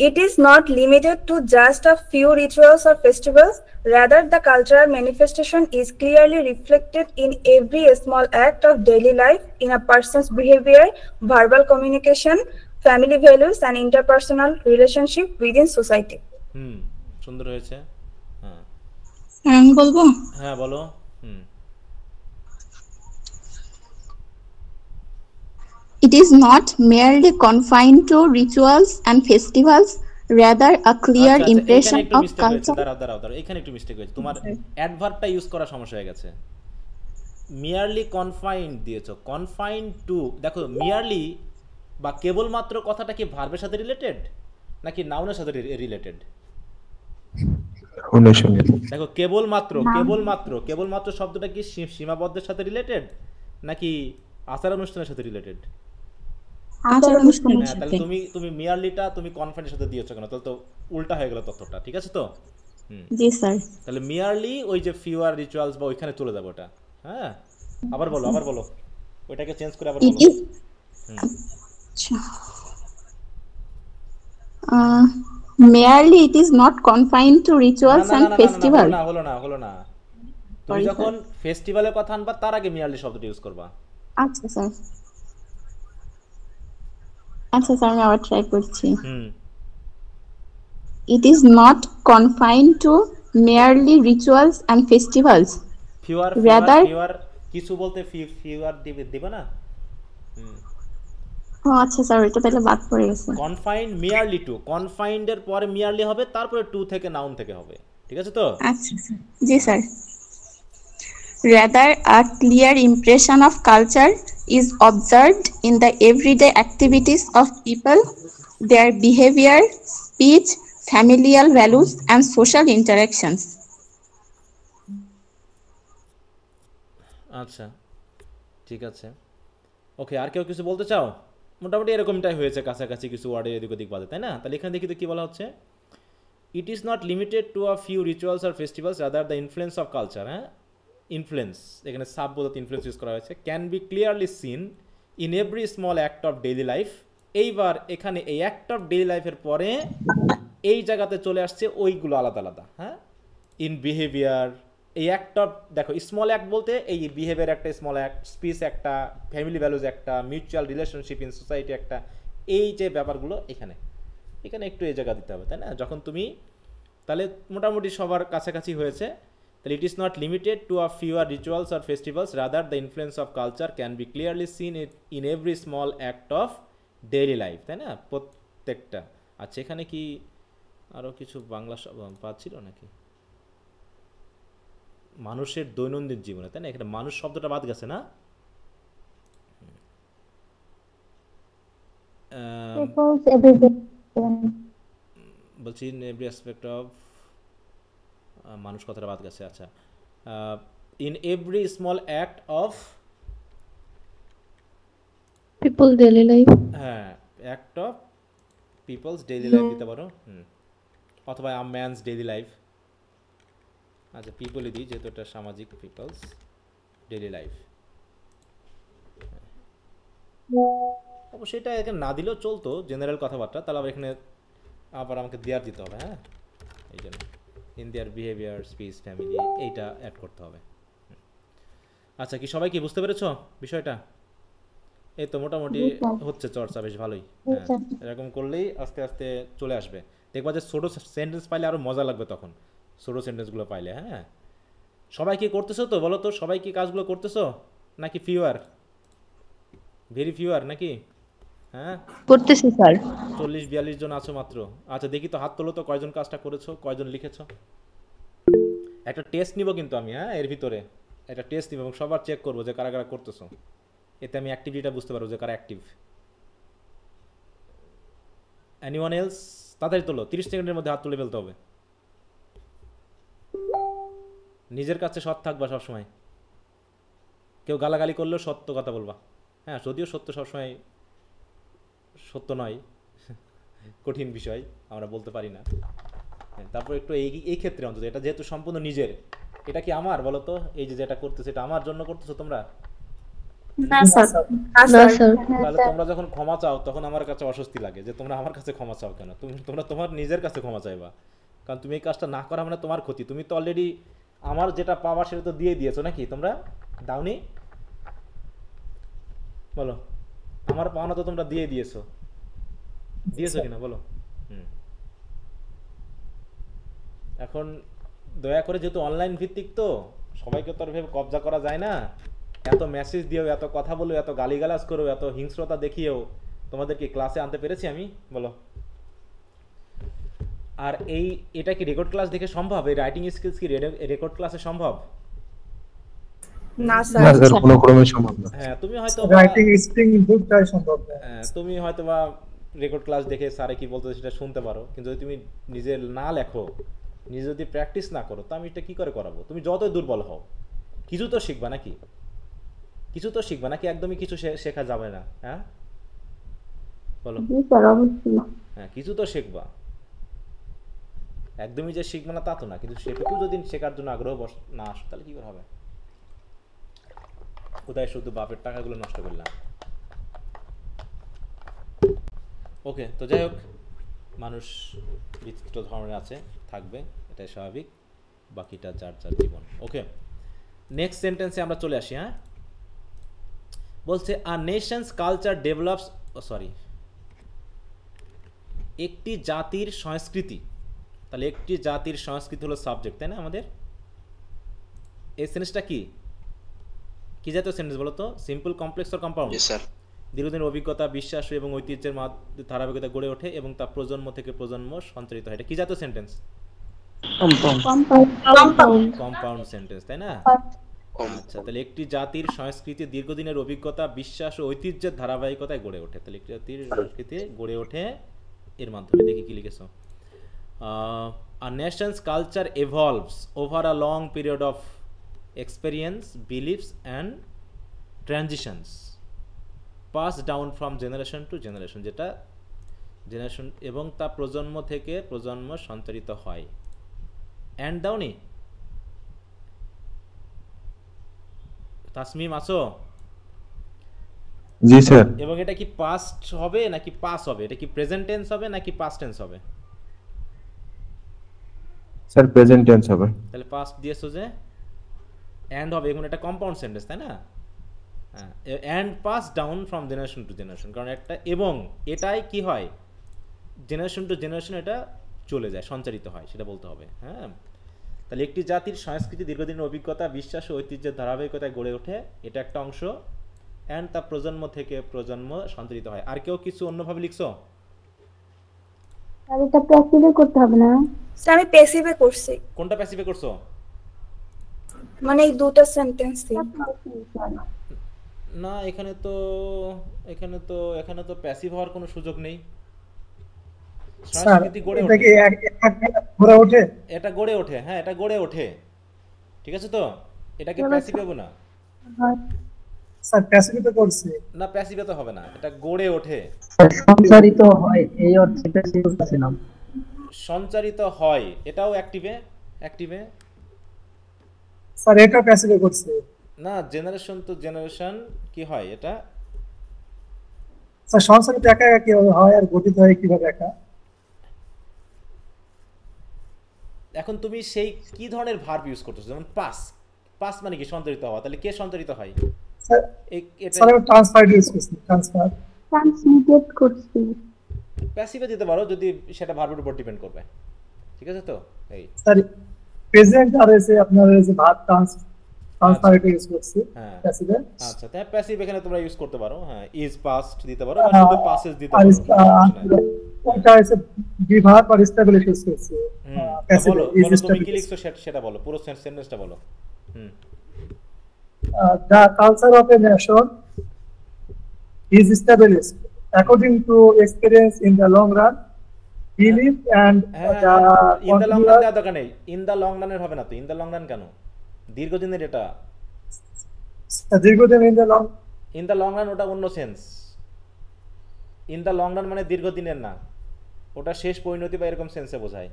It is not limited to just a few rituals or festivals. Rather, the cultural manifestation is clearly reflected in every small act of daily life, in a person's behavior, verbal communication, family values, and interpersonal relationship within society. সুন্দর হয়েছে। হ্যাঁ আমি বলবো। হ্যাঁ বলো। It is not merely confined to rituals and festivals. rather a clear আচ্ছা, এখানে impression একটু of মিস্টেক হয়েছে, culture. দাঁড়াও, এখানে একটু মিস্টেক হয়েছে, তোমার অ্যাডভার্বটা ইউজ করা সমস্যা হয়ে গেছে। মিয়ারলি কনফাইন্ড দিয়েছো, কনফাইন্ড টু, দেখো মিয়ারলি বা কেবলমাত্র কথাটা কি ভার্বের সাথে রিলেটেড নাকি নাউনের সাথে রিলেটেড? ওনার সঙ্গে দেখো কেবলমাত্র শব্দটা কি সীমাবদ্ধের সাথে রিলেটেড নাকি আচার অনুষ্ঠানের সাথে রিলেটেড? আচার অনুষ্ঠানের হ্যাঁ, তাহলে সাথে। তুমি মিয়ারলিটা তুমি কনফাইন্ডের সাথে দিয়েছো কেন? তাহলে তো উল্টা হয়ে গেল তথ্যটা, ঠিক আছে তো? জি স্যার। তাহলে মিয়ারলি ওই যে ফিউয়ার রিচুয়ালস বা ওইখানে চলে যাবে ওটা। হ্যাঁ, আবার বলো ওইটাকে চেঞ্জ করে আবার It বলো। is আচ্ছা। merely it is not confined to rituals and festivals. হলো না। তুমি Sorry, যখন ফেস্টিভ্যালের কথা আনবা তার আগে মিয়ারলি শব্দটা ইউজ করবা। আচ্ছা স্যার, আমি আবার ট্রাই করছি। It is not confined to merely rituals and festivals. Rather, fewer কিছু বলতে ফিউয়ার দিবে না? আচ্ছা স্যার, এটা তাহলে বাদ পড়ে গেছে। কনফাইন্ড মিয়ারলি টু, কনফাইন্ড এর পরে মিয়ারলি হবে, তারপরে টু থেকে নাউন থেকে হবে, ঠিক আছে তো? আচ্ছা sir, G sir. Rather, a clear impression of culture is observed in the everyday activities of people, their behavior, speech, familial values, and social interactions. আচ্ছা, ঠিক আছে, ওকে। আর কেউ কিছু বলতে চাও? মোটামুটি এরকমটাই হয়েছে, কাছাকাছি কিছু ওয়ার্ডে এদিক ওদিক বাজে, তাই না? তাহলে এখানে দেখি তো কি বলা হচ্ছে, it is not limited to a few rituals or festivals rather the influence of culture. হ্যাঁ, ইনফ্লুয়েন্স, এখানে সাব বোঝাতে ইনফ্লুয়েন্স ইউজ করা হয়েছে। Can be clearly seen in every small act of daily life. এইবার এখানে এই অ্যাক্ট অফ ডেইলি লাইফের পরে এই জায়গাতে চলে আসছে ওইগুলো আলাদা আলাদা। হ্যাঁ, ইন বিহেভিয়ার, এই অ্যাক্ট অফ, দেখো স্মল অ্যাক্ট বলতে এই বিহেভিয়ার একটা স্মল অ্যাক্ট, স্পিচ একটা, ফ্যামিলি ভ্যালুজ একটা, মিউচুয়াল রিলেশনশিপ ইন সোসাইটি একটা, এই যে ব্যাপারগুলো এখানে একটু এই জায়গা দিতে হবে, তাই না? যখন তুমি, তাহলে মোটামুটি সবার কাছাকাছি হয়েছে। তাহলে it is not limited to a fewer rituals or festivals rather the influence of culture can be clearly seen in every small act of daily life, তাই না? প্রত্যেকটা। আচ্ছা, এখানে কি আরও কিছু বাংলা পাচ্ছিল নাকি? মানুষের দৈনন্দিন জীবনে, তাই না? এখানে মানুষ শব্দটা বাদ গেছে না? বলছি ইন এভরি অ্যাসপেক্ট অফ, মানুষ কথাটা বাদ গেছে। আচ্ছা, in every small act of people daily life. হ্যাঁ, act of people's daily life দিতে পারো, অথবা আ ম্যানস ডেইলি লাইফ। আচ্ছা, পিপলই দিই যেহেতু এটা সামাজিক, পিপলস ডেইলি লাইফ। অবশ্যই এটা এখানে না দিলেও চলতো, জেনারেল কথাবার্তা, তাহলে আবার এখানে আবার আমাকে দেয়ার দিতে হবে। হ্যাঁ, এই জন্য in their behaviour, speech, family, এইটা অ্যাড করতে হবে। আচ্ছা, কি সবাই কি বুঝতে পেরেছো বিষয়টা? এই তো মোটামুটি হচ্ছে চর্চা, বেশ ভালোই। হ্যাঁ, এরকম করলেই আস্তে আস্তে চলে আসবে। দেখবা যে ছোটো সেন্টেন্স পাইলে আরও মজা লাগবে তখন, ছোটো সেন্টেন্সগুলো পাইলে। হ্যাঁ, সবাই কি করতেছো তো বলো তো? সবাই কি কাজগুলো করতেছো নাকি ফিউয়ার, ভেরি ফিউয়ার নাকি? হ্যাঁ, করতেছি স্যার। 40-42 জন আছো মাত্র। আচ্ছা, দেখি তো হাত তোলো তো, কয়জন কাজটা করেছো, কয়জন লিখেছো। একটা টেস্ট নিব কিন্তু আমি, হ্যাঁ, এর ভিতরে একটা টেস্ট নিব এবং সবার চেক করবো যে কারা কারা করতেছো। এতে আমি অ্যাক্টিভিটিটা বুঝতে পারবো যে কারা অ্যাক্টিভ। Anyone else? তাড়াতাড়ি তোলো, 30 সেকেন্ডের মধ্যে হাত তুলে ফেলতে হবে। নিজের কাছে সৎ থাকবা সবসময়, কেউ গালাগালি করলেও সত্য কথা বলবা। হ্যাঁ, যদিও সত্য সবসময় সত্য নয়, কঠিন বিষয়, আমরা বলতে পারি না। হ্যাঁ, তারপর একটু এই ক্ষেত্রে অন্তত, এটা যেহেতু সম্পূর্ণ নিজের, এটা কি আমার বলো তো? এই যে যেটা করতেছে এটা আমার জন্য করতেছো তোমরা? তাহলে তোমরা যখন ক্ষমা চাও তখন আমার কাছে অস্বস্তি লাগে যে তোমরা আমার কাছে ক্ষমা চাও কেন? তোমরা তোমার নিজের কাছে ক্ষমা চাইবা, কারণ তুমি এই কাজটা না করা মানে তোমার ক্ষতি। তুমি তো অলরেডি আমার যেটা পাওয়া সেটা তো দিয়ে দিয়েছো নাকি? তোমরা দাওনি? বলো, আমার পাওনা তো তোমরা দিয়ে দিয়েছো কিনা বলো? এখন দয়া করে, যেহেতু অনলাইন ভিত্তিক তো সবাইকে তো আর ভেবে কবজা করা যায় না। এত মেসেজ দিয়েও, এত কথা বলেও, এত গালিগালাজ করেও, এত হিংস্রতা দেখিয়েও তোমাদের কি ক্লাসে আনতে পেরেছি আমি? বলো। আর এটা কি রেকর্ড ক্লাস দেখে সম্ভব? এই রাইটিং স্কিলস কি রেকর্ড ক্লাসে সম্ভব? না না স্যার স্যার কোনো ক্রমে সম্ভব না। হ্যাঁ, তুমি হয়তো রাইটিং স্পিকিং দুটোই সম্ভব না। তুমি হয়তো বা রেকর্ড ক্লাস দেখে স্যারে কি বলতো সেটা শুনতে পারো, কিন্তু যদি তুমি নিজে না লেখো, নিজে যদি প্র্যাকটিস না করো, তো আমি এটা কি করে করাবো? তুমি যতই দুর্বল হও, কিছু তো শিখবা নাকি? কিছু তো শিখবা নাকি? একদমই কিছু শেখা যাবে না। হ্যাঁ বলো। জি স্যার, অবশ্যই। হ্যাঁ, কিছু তো শিখবা, একদমই যে শিখবে না তা তো না, কিন্তু সেটুকু যদি শেখার জন্য আগ্রহ না আসে তাহলে কি করে হবে? কোথায় শুধু বাপের টাকাগুলো নষ্ট করলাম। ওকে, তো যাই হোক, মানুষ বিচিত্র ধরনের আছে, থাকবে, এটাই স্বাভাবিক, বাকিটা যার যার জীবন। ওকে, নেক্সট সেন্টেন্সে আমরা চলে আসি। হ্যাঁ, বলছে আ নেশনস কালচার ডেভেলপস, একটি জাতির সংস্কৃতি। তাহলে একটি জাতির সংস্কৃতি হলো সাবজেক্ট, তাই না আমাদের? এই সেন্টেন্সটা কি কি জাতীয় সেন্টেন্স বলো তো? Simple, complex or compound? দীর্ঘদিনের অভিজ্ঞতা, বিশ্বাস এবং ঐতিহ্যের ধারাবাহিকতা গড়ে ওঠে এবং তা প্রজন্ম থেকে প্রজন্ম সঞ্চারিত হয়। এটা কি জাতীয় সেন্টেন্স? কম্পাউন্ড সেন্টেন্স, তাই না? আচ্ছা, তাহলে একটি জাতির সংস্কৃতি দীর্ঘদিনের অভিজ্ঞতা, বিশ্বাস ও ঐতিহ্যের ধারাবাহিকতায় গড়ে ওঠে। তাহলে একটি জাতির সংস্কৃতি গড়ে ওঠে এর মাধ্যমে। দেখি কি লিখেছো। A nation's culture evolves over a long period of experience, beliefs and transitions passed down from generation to generation, যেটা জেনারেশন এবং তা প্রজন্ম থেকে প্রজন্ম সঞ্চারিত হয়। এন্ড দাওনি তাসমিম আছো? জি স্যার। এবং এটা কি পাস্ট হবে নাকি পাস হবে? এটা কি প্রেজেন্ট টেন্স হবে নাকি পাস্ট টেন্স হবে? স্যার প্রেজেন্ট টেন্স হবে। তাহলে পাস্ট দিয়েছো যে, এন্ড হবে, এখন এটা কম্পাউন্ড সেন্টেন্স, তাই না? হ্যাঁ, and pass down from generation to generation, কারণ একটা এবং এটাই কি হয়, জেনারেশন টু জেনারেশন এটা চলে যায়, সঞ্চারিত হয়, সেটা বলতে হবে। হ্যাঁ, তাহলে একটি জাতির সংস্কৃতি দীর্ঘদিনের অভিজ্ঞতা, বিশ্বাস ও ঐতিহ্যের ধারাবাহিকতায় গড়ে ওঠে, এটা একটা অংশ। এন্ড তা প্রজন্ম থেকে প্রজন্ম সঞ্চারিত হয়। আর কেউ কিছু অন্যভাবে লিখছো? আর এটা প্র্যাকটিসে করতে হবে না? স্যার আমি প্যাসিভে করছি। কোনটা প্যাসিভে করছো? মানে এই দুটো সেন্টেন্সই। না, এখানে তো প্যাসিভ হওয়ার কোনো সুযোগ নেই। সংস্কৃতি গড়ে ওঠে, এটা গড়ে ওঠে। হ্যাঁ, এটা গড়ে ওঠে, ঠিক আছে। তো এটাকে প্যাসিভ হবে না স্যার, প্যাসিভে তো করছি না, প্যাসিভে তো হবে না, এটা গড়ে ওঠে, সঞ্চারিত হয়, এই অর্থে প্যাসিভ করতেছিলাম। সঞ্চারিত হয়, এটাও অ্যাক্টিভে স্যার, এটা প্যাসিভে করছি না। জেনারেশন টু জেনারেশন কি হয় এটা? স্যার, সঞ্চারিত একা একা কিভাবে হয় আর গঠিত হয় কিভাবে একা? এখন তুমি সেই কি ধরনের ভার্ব ইউজ করতেছো? যেমন পাস মানে কি? সঞ্চারিত হওয়া। তাহলে কে সঞ্চারিত হয়? স্যার, আমি ট্রান্সফার ইউজ করছি। ট্রান্সমিটেড করছি। প্যাসিভে দিতে পারো যদি সেটা ভার্বের উপর ডিপেন্ড করবে, ঠিক আছে। তো এই স্যার, প্রেজেন্ট আর এসে আপনার এই যে ভার্ব ট্রান্সফারেট ইউজ করছি প্যাসিভে। আচ্ছা, তাই প্যাসিভ এখানে তোমরা ইউজ করতে পারো। হ্যাঁ, ইজ পাস্ট দিতে পারো, আর শুধু পাসেস দিতে পারো। ওটা এসে বি ভার্ব আর স্টেবলিশ ইউজ করছি প্যাসিভে। বলো তুমি কি লিখছো সেটা বলো, পুরো সেন্টেন্সটা বলো। The culture of a nation is established according to experience in the long run, belief and in the long run দেওয়ার দরকার নেই। ইন দা লং রানের হবে না তো। ইন দা লং রান কেন? দীর্ঘদিনের এটা দীর্ঘদিন। ইন দা লং রান ওটা অন্য sense. In the long run মানে দীর্ঘদিনের না, ওটা শেষ পরিণতি বা এরকম সেন্সে বোঝায়।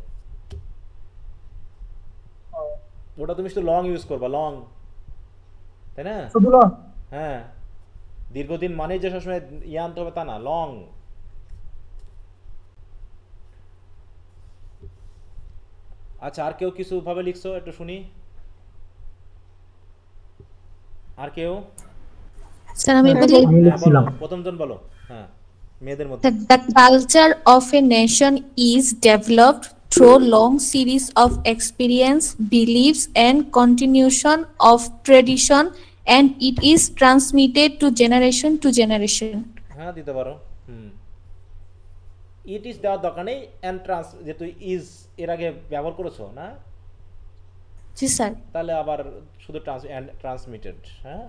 ওটা তুমি শুধু লং ইউজ করবা, লং, তাই না? হ্যাঁ, দীর্ঘদিন মানে যে সবসময় আনতে হবে তা না, লং। আচ্ছা, আর কেউ কিছু ভাবে লিখছো? একটু শুনি। আর কেউ? স্যার আমি বলি, প্রথমজন বলো। হ্যাঁ, মেয়েদের মধ্যে। The culture of a nation is developed through long series of experience, beliefs and continuation of tradition, and it is transmitted to generation. হ্যাঁ, দিতে পারো। ইট ইজ দেওয়ার দরকার নেই, অ্যান্ড যে তুই ইজ এর আগে ব্যবহার করেছো না, জি স্যার। তাহলে আবার শুধু ট্রান্সমিটেড হ্যাঁ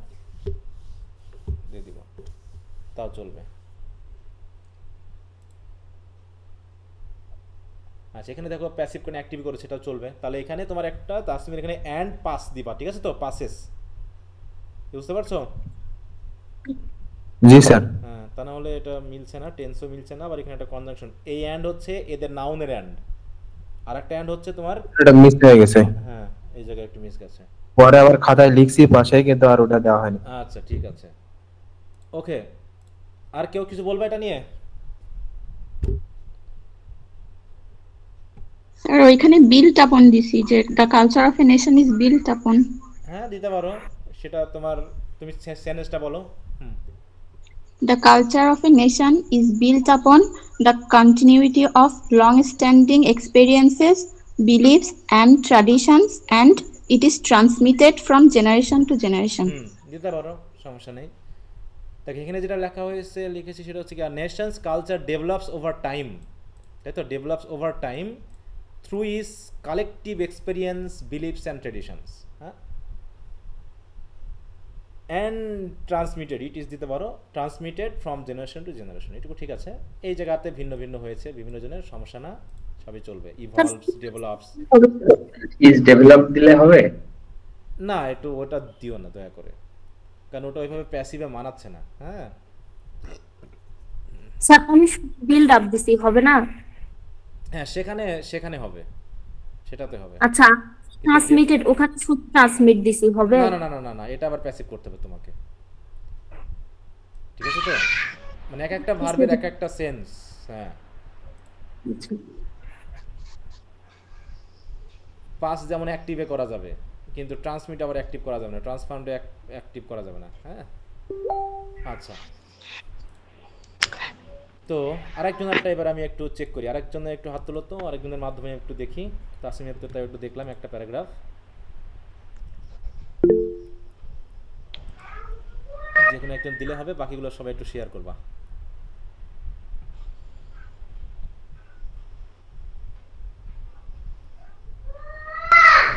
দিয়ে দিব, তাও চলবে। আচ্ছা এখানে দেখো প্যাসিভ কোন অ্যাক্টিভ করেছে, সেটাও চলবে। তাহলে এখানে তোমার একটা তাসমির এখানে অ্যান্ড পাস দিবা, ঠিক আছে তো, পাসেস, বুঝতে পারছো? জি স্যার। হ্যাঁ, তা না হলে এটা মিলছে না, টেন্সও মিলছে না, আবার এখানে একটা কনজাংশন। এই অ্যান্ড হচ্ছে এদের নাউনের অ্যান্ড, আর একটা অ্যান্ড হচ্ছে তোমার, এটা মিস হয়ে গেছে। হ্যাঁ এই জায়গায় একটু মিস গেছে, পরে আবার খাতায় লিখছি পাশে, কিন্তু আর ওটা দেওয়া হয়নি। আচ্ছা ঠিক আছে, ওকে। আর কেউ কিছু বলবে এটা নিয়ে? স্যার ওইখানে বিল্ট আপন দিছি, যে the culture of a nation is built আপন। হ্যাঁ দিতে পারো, সেটা তোমার, তুমি সেন্টেন্সটা বলো। The culture of a nation is built upon the continuity of long-standing experiences, beliefs, and traditions, and it is transmitted from generation to generation. দিতে পারো, সমস্যা নেই। দেখো এখানে যেটা লেখা হয়েছে, লিখেছি সেটা হচ্ছে কি, nation's culture develops over time, তাই তো, develops over time through is collective experience, beliefs and traditions, হ্যাঁ, অ্যান্ড ট্রান্সমিটেড, ইট ইজ দিতে পারো, transmitted from generation to generation, এটুকু ঠিক আছে। এই জায়গাতে ভিন্ন ভিন্ন হয়েছে বিভিন্ন জনের, সমস্যা না, সবই চলবে। ইভলভস, ডেভেলপস, ইজ ডেভেলপ দিলে হবে না, একটু ওটা দিও না দয়া করে, কারণ ওটা ওইভাবে প্যাসিভে মানাচ্ছে না। হ্যাঁ স্যার আমি বিল্ড আপ দিছি, হবে না? হ্যাঁ সেখানে সেখানে হবে, সেটাতে হবে। আচ্ছা ট্রান্সমিটেড, ওখানে শুধু ট্রান্সমিট দিছি, হবে? না না না না না, এটা আবার প্যাসিভ করতে হবে তোমাকে, ঠিক আছে তো, মানে এক একটা ভার্বের এক একটা সেন্স। হ্যাঁ পাস যেমন অ্যাক্টিভে করা যাবে, কিন্তু ট্রান্সমিট আবার অ্যাক্টিভ করা যাবে না, ট্রান্সফর্মে অ্যাক্টিভ করা যাবে না। হ্যাঁ আচ্ছা, তো আরেকজনেরটা এবার আমি একটু চেক করি, আরেকজনের একটু হাত তুলো তো, আরেকজনের মাধ্যমে একটু দেখি। তাসমিমের তো একটু দেখলাম একটা প্যারাগ্রাফ, যে কোনো একজন দিলে হবে, বাকিগুলো সবাই একটু শেয়ার করবা।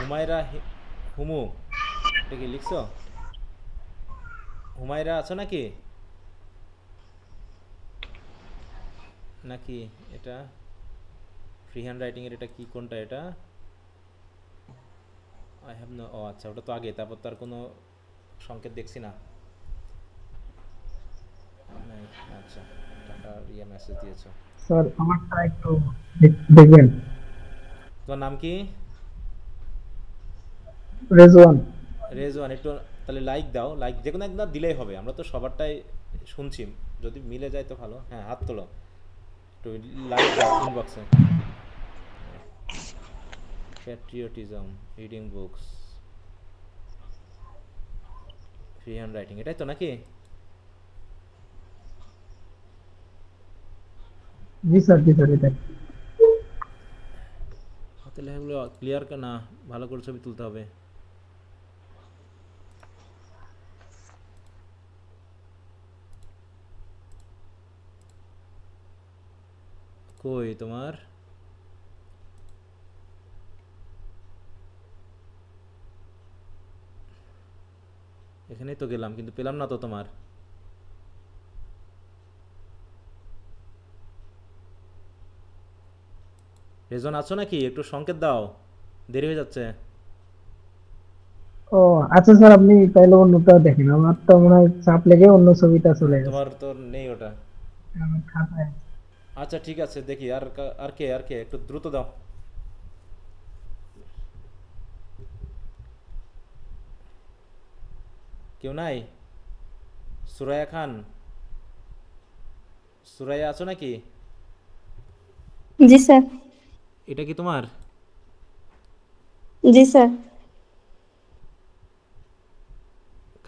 হুমায়রা, হুমু, এটা কি লিখছো? হুমায়রা আছো নাকি? নাকি এটা ফ্রি হ্যান্ড রাইটিং এর, এটা কি, কোনটা এটা? আই হ্যাভ নো, ও আচ্ছা ওটা তো আগে, তারপর তার কোনো সংকেত দেখছি না। আচ্ছা টাকা ইয়ে মেসেজ দিয়েছো। স্যার আমারটা একটু দেখবেন। তোমার নাম কি? রেজওয়ান। রেজওয়ান, একটু তাহলে লাইক দাও, লাইক যে কোনো একদম দিলেই হবে, আমরা তো সবারটাই শুনছি, যদি মিলে যায় তো ভালো। হ্যাঁ হাত তোলো, একটু লাইক দাও ইনবক্সে। Patriotism, reading books, free hand writing, এটাই তো নাকি? জি স্যার, জি স্যার, এটাই। হাতে লেখাগুলো ক্লিয়ার না, ভালো করে ছবি তুলতে হবে। কই তোমার? এখানেই তো গেলাম, কিন্তু পেলাম না তো তোমার। রেজন আছো নাকি? একটু সংকেত দাও, দেরি হয়ে যাচ্ছে। ও আচ্ছা স্যার, আপনি তাহলে অন্যটা দেখেন, আমার তো মনে হয় চাপ লেগে অন্য ছবিটা চলে গেছে। তোমার তো নেই ওটা। আমার খাতায়। আচ্ছা ঠিক আছে, দেখি আর আর কে, আর কে, একটু দ্রুত দাও। কেউ নাই? সুরাইয়া খান, সুরাইয়া আছো নাকি? জি স্যার। এটা কি তোমার? জি স্যার।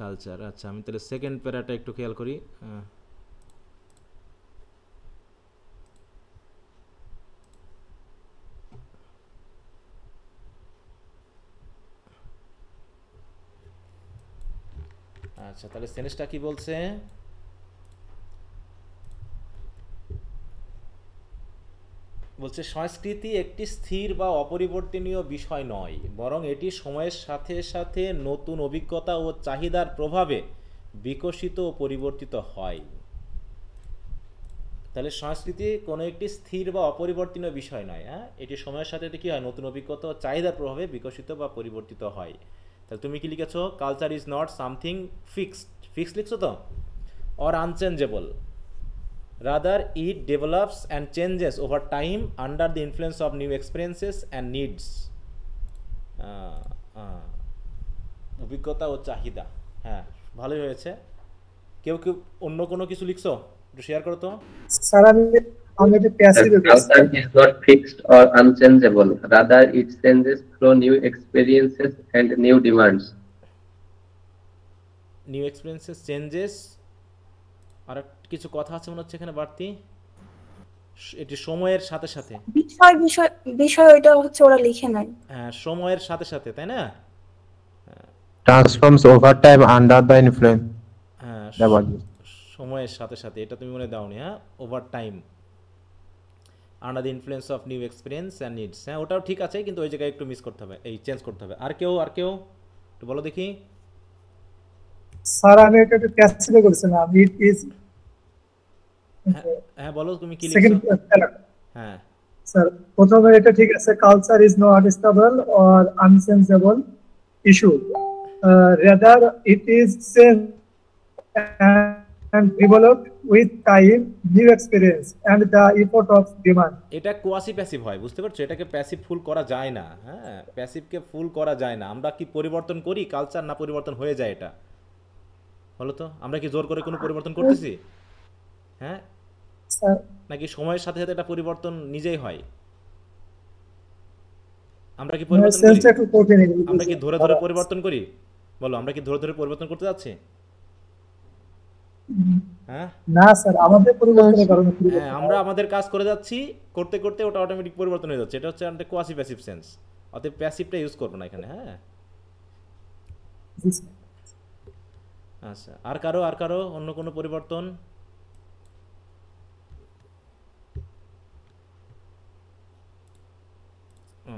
কালচার, আচ্ছা আমি তাহলে সেকেন্ড প্যারাটা একটু খেয়াল করি। আচ্ছা তাহলে সেন্টেন্সটা কি বলছে? বলছে সংস্কৃতি একটি স্থির বা অপরিবর্তনীয় বিষয় নয়, বরং এটি সময়ের সাথে সাথে নতুন অভিজ্ঞতা ও চাহিদার প্রভাবে বিকশিত ও পরিবর্তিত হয়। তাহলে সংস্কৃতি কোনো একটি স্থির বা অপরিবর্তনীয় বিষয় নয়, হ্যাঁ, এটি সময়ের সাথে সাথে কি হয়, নতুন অভিজ্ঞতা ও চাহিদার প্রভাবে বিকশিত বা পরিবর্তিত হয়। তাহলে তুমি কি লিখেছো? Culture is not something fixed, fixed লিখছো তো, or unchangeable, rather it develops and changes over time under the influence of new experiences and needs. অভিজ্ঞতা ও চাহিদা, হ্যাঁ ভালোই হয়েছে। কেউ কেউ অন্য কোনো কিছু লিখছো? একটু শেয়ার করো তো। স্যার আমি একটা passive Culture is not fixed or unchangeable. Rather, it changes through new experiences and new demands. New experiences changes, আর কিছু কথা আছে মনে হচ্ছে এখানে বাড়তি, এটি সময়ের সাথে সাথে। বিষয় বিষয় বিষয় ওইটা হচ্ছে ওরা লিখে নাই। হ্যাঁ, সময়ের সাথে সাথে, তাই না? Transforms over time under the influence. হ্যাঁ, Double. সময়ের সাথে সাথে, এটা তুমি মনে দাওনি, হ্যাঁ, over time under the influence of new experience and needs. হ্যাঁ, ওটাও ঠিক আছে, কিন্তু ওই জায়গায় একটু মিস করতে হবে, এই চেঞ্জ করতে হবে। আর কেউ একটু বলো দেখি। স্যার আমি একটা প্যাসিভ করেছিলাম, ইট ইজ। হ্যাঁ বলো তুমি কি সেকেন্ড লিখছো। হ্যাঁ স্যার প্রথমে এটা ঠিক আছে, culture is not stable or unchangeable issue, rather it is change and developed with time, new experience and the effort of demand. এটা কোয়াসি প্যাসিভ হয়, বুঝতে পারছো? এটাকে প্যাসিভ ফুল করা যায় না, হ্যাঁ, প্যাসিভকে ফুল করা যায় না। আমরা কি পরিবর্তন করি কালচার, না পরিবর্তন হয়ে যায়? এটা বলো তো, আমরা কি জোর করে কোনো পরিবর্তন করতেছি? হ্যাঁ, স্যার নাকি সময়ের সাথে সাথে এটা পরিবর্তন নিজেই হয়? আমরা কি পরিবর্তন করি? সেন্সটা একটু কঠিন, আমরা কি ধরে ধরে পরিবর্তন করি? বলো, আমরা কি ধরে ধরে পরিবর্তন করতে যাচ্ছি? হ্যাঁ না স্যার, আমাদের পরিবর্তনের কারণে হ্যাঁ, আমরা আমাদের কাজ করে যাচ্ছি, করতে করতে ওটা অটোমেটিক পরিবর্তন হয়ে যাচ্ছে। এটা হচ্ছে আমাদের কোয়াসি প্যাসিভ সেন্স। অতএব প্যাসিভটা ইউজ করবো না এখানে। হ্যাঁ, আচ্ছা, আর কারো অন্য কোনো পরিবর্তন?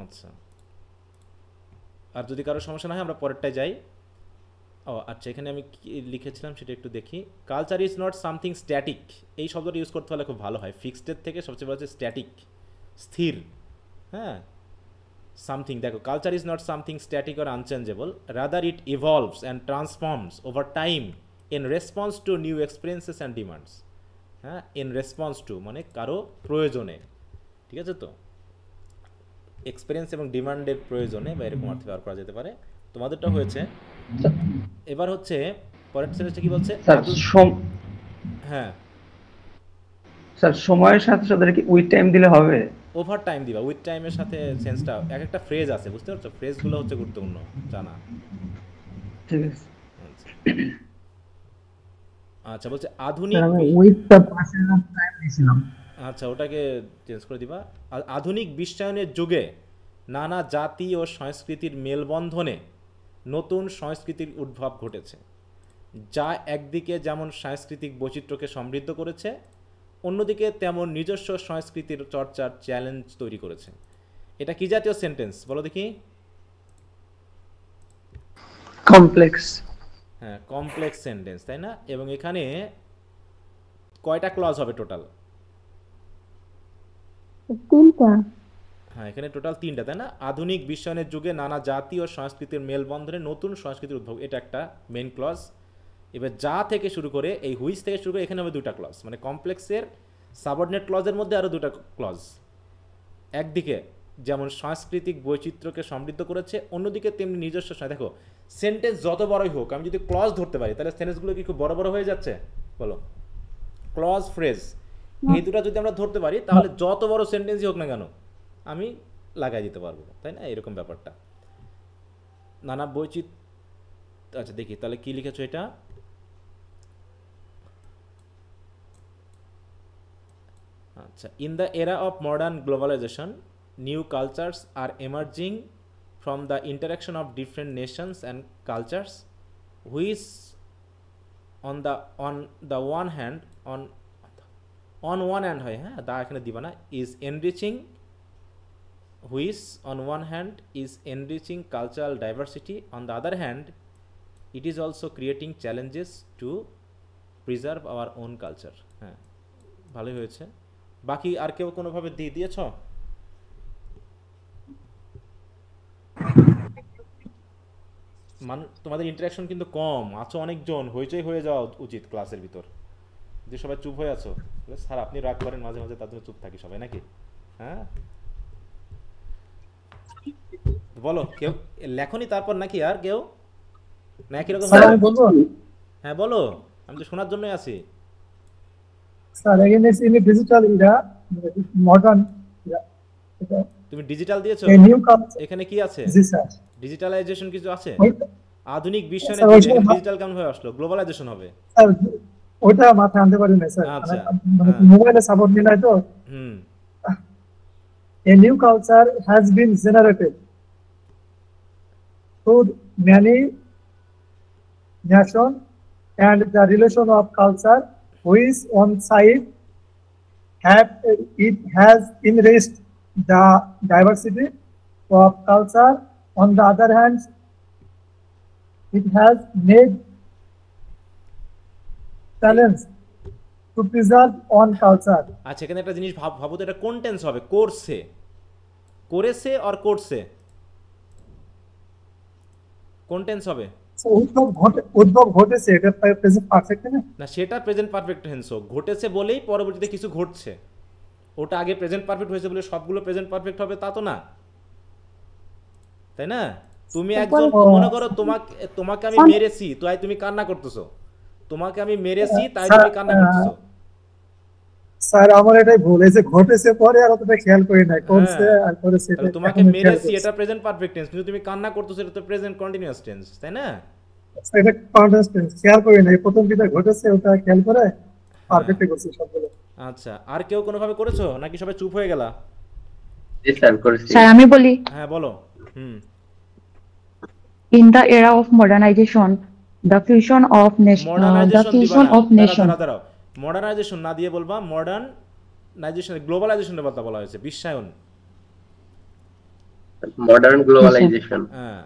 আচ্ছা, আর যদি কারো সমস্যা না হয় আমরা পরেরটায় যাই। ও আচ্ছা, এখানে আমি কি লিখেছিলাম সেটা একটু দেখি। Culture is not something static, এই শব্দটা ইউজ করতে হলে খুব ভালো হয়। ফিক্সডের থেকে সবচেয়ে ভালো হচ্ছে স্ট্যাটিক, স্থির। হ্যাঁ, সামথিং, দেখো, culture is not something static or unchangeable, rather it evolves and transforms over time in response to new experiences and demands. হ্যাঁ, ইন রেসপন্স টু মানে কারো প্রয়োজনে, ঠিক আছে তো, এক্সপিরিয়েন্স এবং ডিমান্ডের প্রয়োজনে বা এরকম অর্থে ব্যবহার করা যেতে পারে। তোমাদেরটা হয়েছে। এবার হচ্ছে পরের সেন্টেন্সটা কি বলছে? হ্যাঁ স্যার, সময়ের সাথে সাথে কি উইথ টাইম দিলে হবে? ওভার টাইম দিবা, উইথ টাইমের সাথে সেন্সটা, এক একটা ফ্রেজ আছে, বুঝতে পারছো? ফ্রেজগুলো হচ্ছে গুরুত্বপূর্ণ জানা। ঠিক আছে। আচ্ছা, বলছে আধুনিক, with the passage of time দিছিলাম। আচ্ছা, ওটাকে চেঞ্জ করে দিবা। আধুনিক বিশ্বায়নের যুগে নানা জাতি ও সংস্কৃতির মেলবন্ধনে নতুন সংস্কৃতির উদ্ভব ঘটেছে, যা একদিকে যেমন সাংস্কৃতিক বৈচিত্র্যকে সমৃদ্ধ করেছে, অন্যদিকে তেমন নিজস্ব সংস্কৃতির চর্চার চ্যালেঞ্জ তৈরি করেছে। এটা কি জাতীয় সেন্টেন্স বলো দেখি? কমপ্লেক্স। হ্যাঁ, কমপ্লেক্স সেন্টেন্স, তাই না? এবং এখানে কয়টা ক্লজ হবে টোটাল? তিনটা। হ্যাঁ, এখানে টোটাল তিনটা, তাই না? আধুনিক বিশ্বায়নের যুগে নানা জাতি ও সংস্কৃতির মেলবন্ধনে নতুন সংস্কৃতির উদ্ভব, এটা একটা মেন ক্লজ। এবার যা থেকে শুরু করে, এই হুইচ থেকে শুরু করে, এখানে হবে দুটা ক্লজ, মানে কমপ্লেক্সের সাবঅর্ডিনেট ক্লজের মধ্যে আরও দুটা ক্লজ। একদিকে যেমন সাংস্কৃতিক বৈচিত্র্যকে সমৃদ্ধ করেছে, অন্যদিকে তেমনি নিজস্ব। দেখো, সেন্টেন্স যত বড়ই হোক, আমি যদি ক্লজ ধরতে পারি তাহলে সেন্টেন্সগুলো কি খুব বড় বড় হয়ে যাচ্ছে? বলো, ক্লজ, ফ্রেজ, এই দুটো যদি আমরা ধরতে পারি তাহলে যত বড় সেন্টেন্সই হোক না কেন আমি লাগাই দিতে পারবো, তাই না? এরকম ব্যাপারটা। নানা বৈচিত্র্য, আচ্ছা দেখি তাহলে কি লিখেছো এটা। আচ্ছা, in the era of modern globalization, new cultures are emerging from the interaction of different nations and cultures, which on the one hand হয়, হ্যাঁ, দা এখানে দিবা না, is enriching which on one hand is enriching cultural diversity, on the other hand it is also creating challenges to preserve our own culture. হ্যাঁ, ভালোই হয়েছে। বাকি আর কেউ কোনোভাবে দিয়েছ? তোমাদের ইন্টারাকশন কিন্তু কম, আছো অনেকজন, হইচই হয়ে যাওয়া উচিত ক্লাসের ভিতর। যে সবাই চুপ হয়ে আছো, স্যার আপনি রাগ করেন মাঝে মাঝে, তার জন্য চুপ থাকি সবাই নাকি? হ্যাঁ বলো, কেউ লেখনি তারপর নাকি আর কেউ না একই রকম? হ্যাঁ বলো, আমি তো শোনার জন্যই আছি। Sir again it's in digital এরা, মডার্ন এরা। তুমি ডিজিটাল দিয়েছো, এখানে কি আছে? জি স্যার, ডিজিটালাইজেশন কিছু আছে? আধুনিক বিশ্বে ডিজিটাল কেমন হয়ে আসলো? গ্লোবালাইজেশন হবে স্যার, ওটা মাথায় আনতে পারি না স্যার, মোবাইলে সাপোর্ট নিয়ে নাই তো। A new culture has been generated through many nations, and the relation of culture which on side it has enriched the diversity of culture, on the other hand it has made challenge to preserve on culture. আচ্ছা, এখানে একটা জিনিস ভাবো তো, এটা কোন tense হবে? করছে, করেছে আর করছে, কোন টেন্স হবে? উদ্ভব ঘটেছে, এটা প্রেজেন্ট পারফেক্ট না, সেটা প্রেজেন্ট পারফেক্ট টেন্স। ঘটেছে বলেই পরবর্তীতে কিছু ঘটছে, ওটা আগে প্রেজেন্ট পারফেক্ট হয়েছে বলে সবগুলো প্রেজেন্ট পারফেক্ট হবে তা তো না, তাই না? তুমি একজন, মনে করো তোমাকে আমি মেরেছি, তাই তুমি কান্না করতেছো, তোমাকে আমি মেরেছি তাই তুমি কান্না করতেছো। স্যার আমার এটাই ভুল, এই যে ঘটেছে পরে আর অতটা খেয়াল করি না, করছে আর করেছে। তাহলে তোমাকে মেরেছি এটা প্রেজেন্ট পারফেক্ট টেন্স, কিন্তু তুমি কান্না করতেছো এটা তো প্রেজেন্ট কন্টিনিউয়াস টেন্স, তাই না? এটা কন্টিনিউয়াস টেন্স, খেয়াল করি না, প্রথম যেটা ঘটেছে ওটা খেয়াল করে পারফেক্টলি করছি সবগুলো। আচ্ছা, আর কেউ কোনোভাবে করেছো নাকি সবাই চুপ হয়ে গেলা? জি স্যার করেছি। স্যার আমি বলি। হ্যাঁ বলো। In the era of modernization, the fusion of nation, দাঁড়াও, মডার্নাইজেশন না দিয়ে বলবা মডার্নাইজেশন, গ্লোবালাইজেশনের কথা বলা হয়েছে, বিশ্বায়ন, মডার্ন গ্লোবালাইজেশন। হ্যাঁ,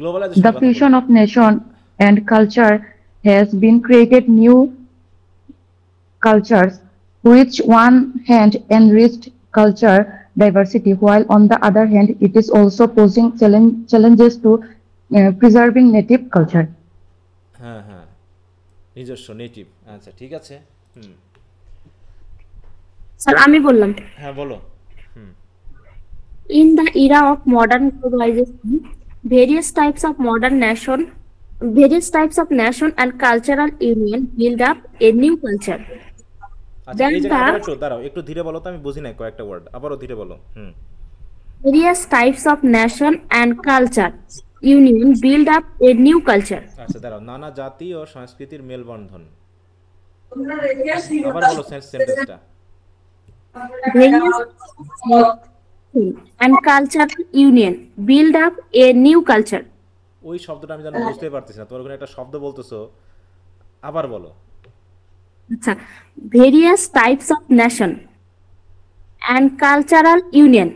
globalization. The fusion of nation and culture has been created new cultures, which one hand enriched culture diversity, while on the other hand it is also posing challenges to preserving native culture. হ্যাঁ হ্যাঁ, নিজস্ব native. আচ্ছা ঠিক আছে। Sir আমি বললাম। হ্যাঁ বলো। In the era of modern globalization, various types of nation and cultural union build up a new culture. আচ্ছা এই জায়গাটা একটু দাঁড়াও, একটু ধীরে বলো তো, আমি বুঝি না কয়েকটা ওয়ার্ড, আবারও ধীরে বলো। Various types of nation and culture union build up a new culture. আচ্ছা দাঁড়াও, নানা জাতি ও সংস্কৃতির মেলবন্ধন, আবার বলো সেন্টেন্সটা। Various and cultural union build up a new culture. ওই শব্দটা আমি জানি বুঝতে পারতেছি না, তোমার ওখানে একটা শব্দ বলতেছো, আবার বলো। আচ্ছা, various types of nation and cultural union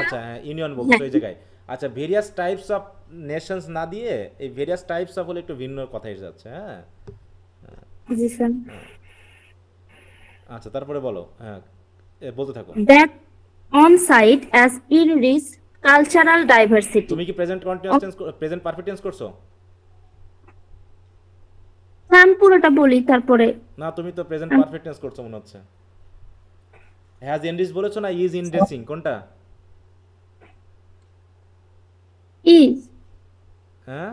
আচ্ছা হ্যাঁ, ইউনিয়ন বলছো এই জায়গায়। আচ্ছা, ভেরিয়াস টাইপস অফ নেশনস না দিয়ে এই ভেরিয়াস টাইপস অফ হলে একটু ভিন্ন কথা এসে যাচ্ছে। হ্যাঁ জি স্যার। আচ্ছা তারপরে বলো। হ্যাঁ বলতে থাকো। That on site as enrich cultural diversity. তুমি কি present continuous tense, present perfect tense করছো? আমি পুরোটা বলি তারপরে। না তুমি তো প্রেজেন্ট পারফেক্ট টেন্স করছো মনে হচ্ছে। হ্যাজ এনরিচ বলেছো না ইজ এনরিচিং, কোনটা? Is. হ্যাঁ,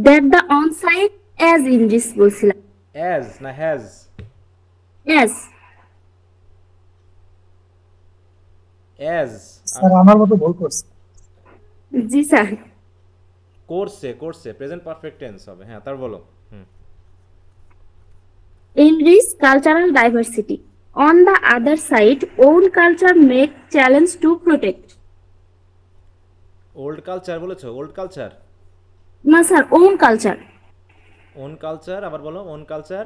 that the on site as enrich বলছিলাম। as না has? as স্যার আমার মতো ভুল করছে। জি স্যার, করছে প্রেজেন্ট পারফেক্ট টেন্স হবে। হ্যাঁ তার বলো। enrich cultural diversity, on the other side own culture make challenge to protect. Old culture বলেছো? ওল্ড কালচার না sir, own culture। On culture, আবার বলো। On culture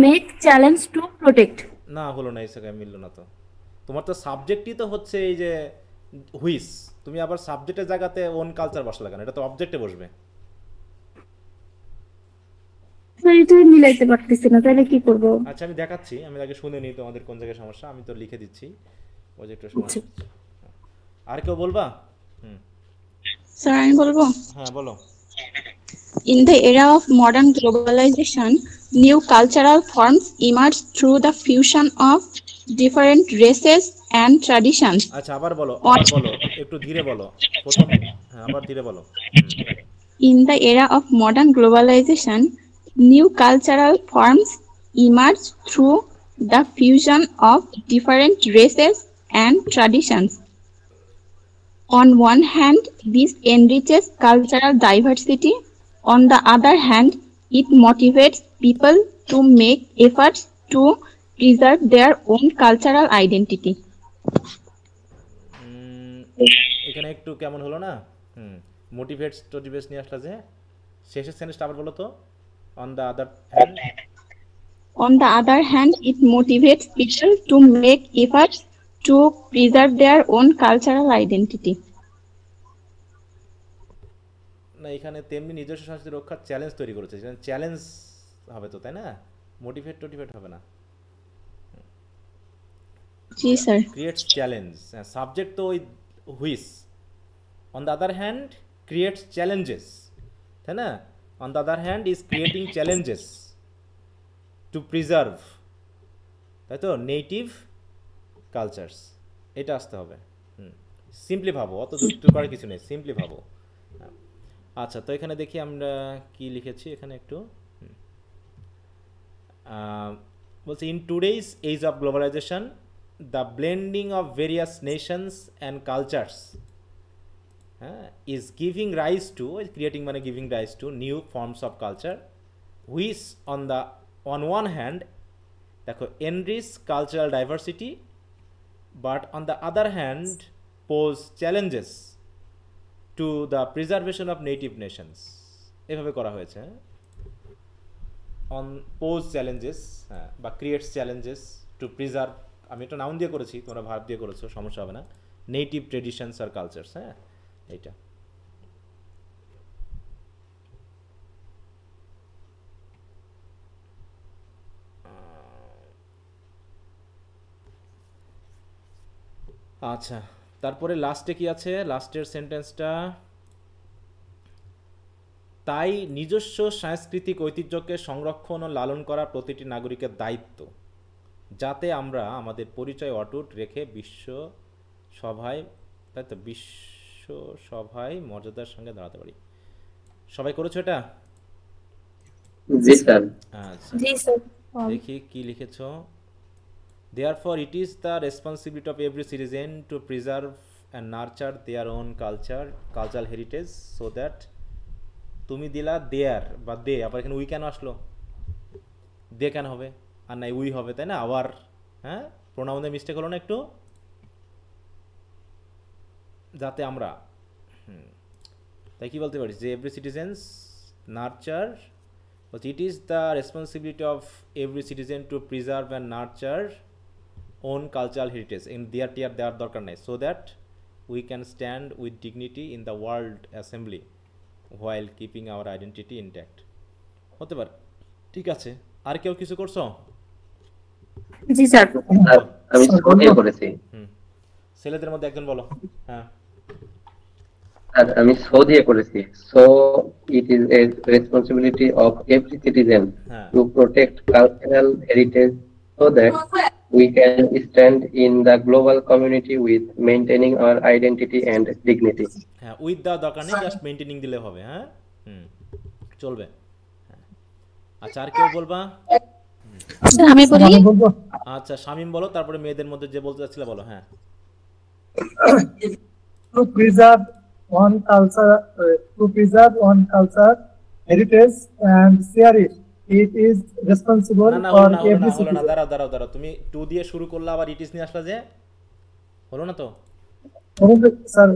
make challenge to protect. না হলো না, এই জায়গায় মিললো না তো। তোমার তো সাবজেক্টই তো হচ্ছে এই যে হুইস, তুমি আবার সাবজেক্টের জায়গাতে ওন কালচার বসালে কেন? এটা তো অবজেক্টে বসবে। স্যার এটা মিলাইতে পারতেছি না, তাহলে কি করব? আচ্ছা আমি দেখাচ্ছি, আমি আগে শুনে নিই তোমাদের কোন জায়গায় সমস্যা, আমি তো লিখে দিচ্ছি প্রজেক্টের সমস্যা। আর কেউ বলবা? স্যার আমি বলবো। হ্যাঁ বলো। In the era of modern globalization, new cultural forms emerge through the fusion of different races and traditions. আচ্ছা আবার বলো, আবার বলো, একটু ধীরে বলো প্রথম। হ্যাঁ আবার ধীরে বলো। In the era of modern globalization, new cultural forms emerge through the fusion of different races and traditions. On one hand, this enriches cultural diversity. On the other hand, it motivates people to make efforts to preserve their own cultural identity. এখানে একটু কেমন হলো না? Motivates টোটিভেটস নিয়ে আসলা যে, শেষের সেন্টেন্সটা আবার বলো তো। On the other hand, it motivates people to make efforts to preserve their own cultural identity. না এখানে তেমনি নিজস্ব সংস্কৃতি রক্ষার চ্যালেঞ্জ তৈরি করেছে, চ্যালেঞ্জ হবে তো, তাই না? মোটিভেট টোটিভেট হবে না। জি স্যার। ক্রিয়েটস চ্যালেঞ্জ, সাবজেক্ট তো ওই হুইস। On the other hand creates challenges, তাই না? On the other hand is creating challenges to preserve, তাই তো, নেটিভ কালচারস। এটা আসতে হবে। সিম্পলি ভাবো, অত যুক্তি করার কিছু নেই, সিম্পলি ভাবো। আচ্ছা তো এখানে দেখি আমরা কি লিখেছি, এখানে একটু বলছি, in today's age of globalisation the blending of various nations and cultures is giving rise to, creating মানে giving rise to new forms of culture which on one hand দেখো enrich cultural diversity, but on the other hand pose challenges to the preservation of native nations. এভাবে করা হয়েছে। On pose challenges, হ্যাঁ, বা creates challenges to preserve, আমি এটা noun দিয়ে করেছি, তোমরা ভার্ব দিয়ে করেছো, সমস্যা হবে না। নেটিভ ট্রেডিশনস আর কালচারস, হ্যাঁ এইটা। আচ্ছা তারপরে লাস্টে কি আছে, লাস্টের সেন্টেন্সটা, তাই নিজস্ব সাংস্কৃতিক ঐতিহ্যকে সংরক্ষণ ও লালন করা প্রতিটি নাগরিকের দায়িত্ব, যাতে আমরা আমাদের পরিচয় অটুট রেখে বিশ্ব সভায় মর্যাদার সঙ্গে দাঁড়াতে পারি। সবাই করেছো এটা? জি স্যার। আচ্ছা জি স্যার। দেখি কি লিখেছো। Therefore, it is the responsibility of every citizen to preserve and nurture their own cultural heritage, so that তুমি দিলা দেয়ার বা দে, আবার এখানে উই কেন আসলো? দে কেন হবে? আর নাই উই হবে, তাই না? আবার হ্যাঁ প্রোনাউনে মিস্টেক হলো না একটু? যাতে আমরা তাই কি বলতে পারি যে every citizens nurture, it is the responsibility of every citizen two preserve and nurture own cultural heritage in their tier দেওয়ার দরকার নাই, so that we can stand with dignity in the world assembly while keeping our identity intact. হতে পারে, ঠিক আছে। আর কেউ কিছু করছো? জি স্যার। আমি সদিয়ে করেছি। ছেলেদের মধ্যে একজন বলো। হ্যাঁ স্যার আমি সদিয়ে করেছি। So it is a responsibility of every citizen to protect cultural heritage so that we can stand in the global community with maintaining our identity and dignity. হ্যাঁ উইথ দা দরকার নেই, জাস্ট মেইনটেইনিং দিলে হবে। হ্যাঁ চলবে। আচ্ছা আর কেউ বলবা? আমি বলি। আচ্ছা শামিম বলো, তারপরে মেয়েদের মধ্যে যে বলতে যাচ্ছিলে বলো। হ্যাঁ to preserve one culture heritage and share it. It is responsible for every citizen. দাঁড়াও, তুমি টু দিয়ে শুরু করলে আবার ইট ইজ নিয়ে আসলা যে, হলো না তো? Sir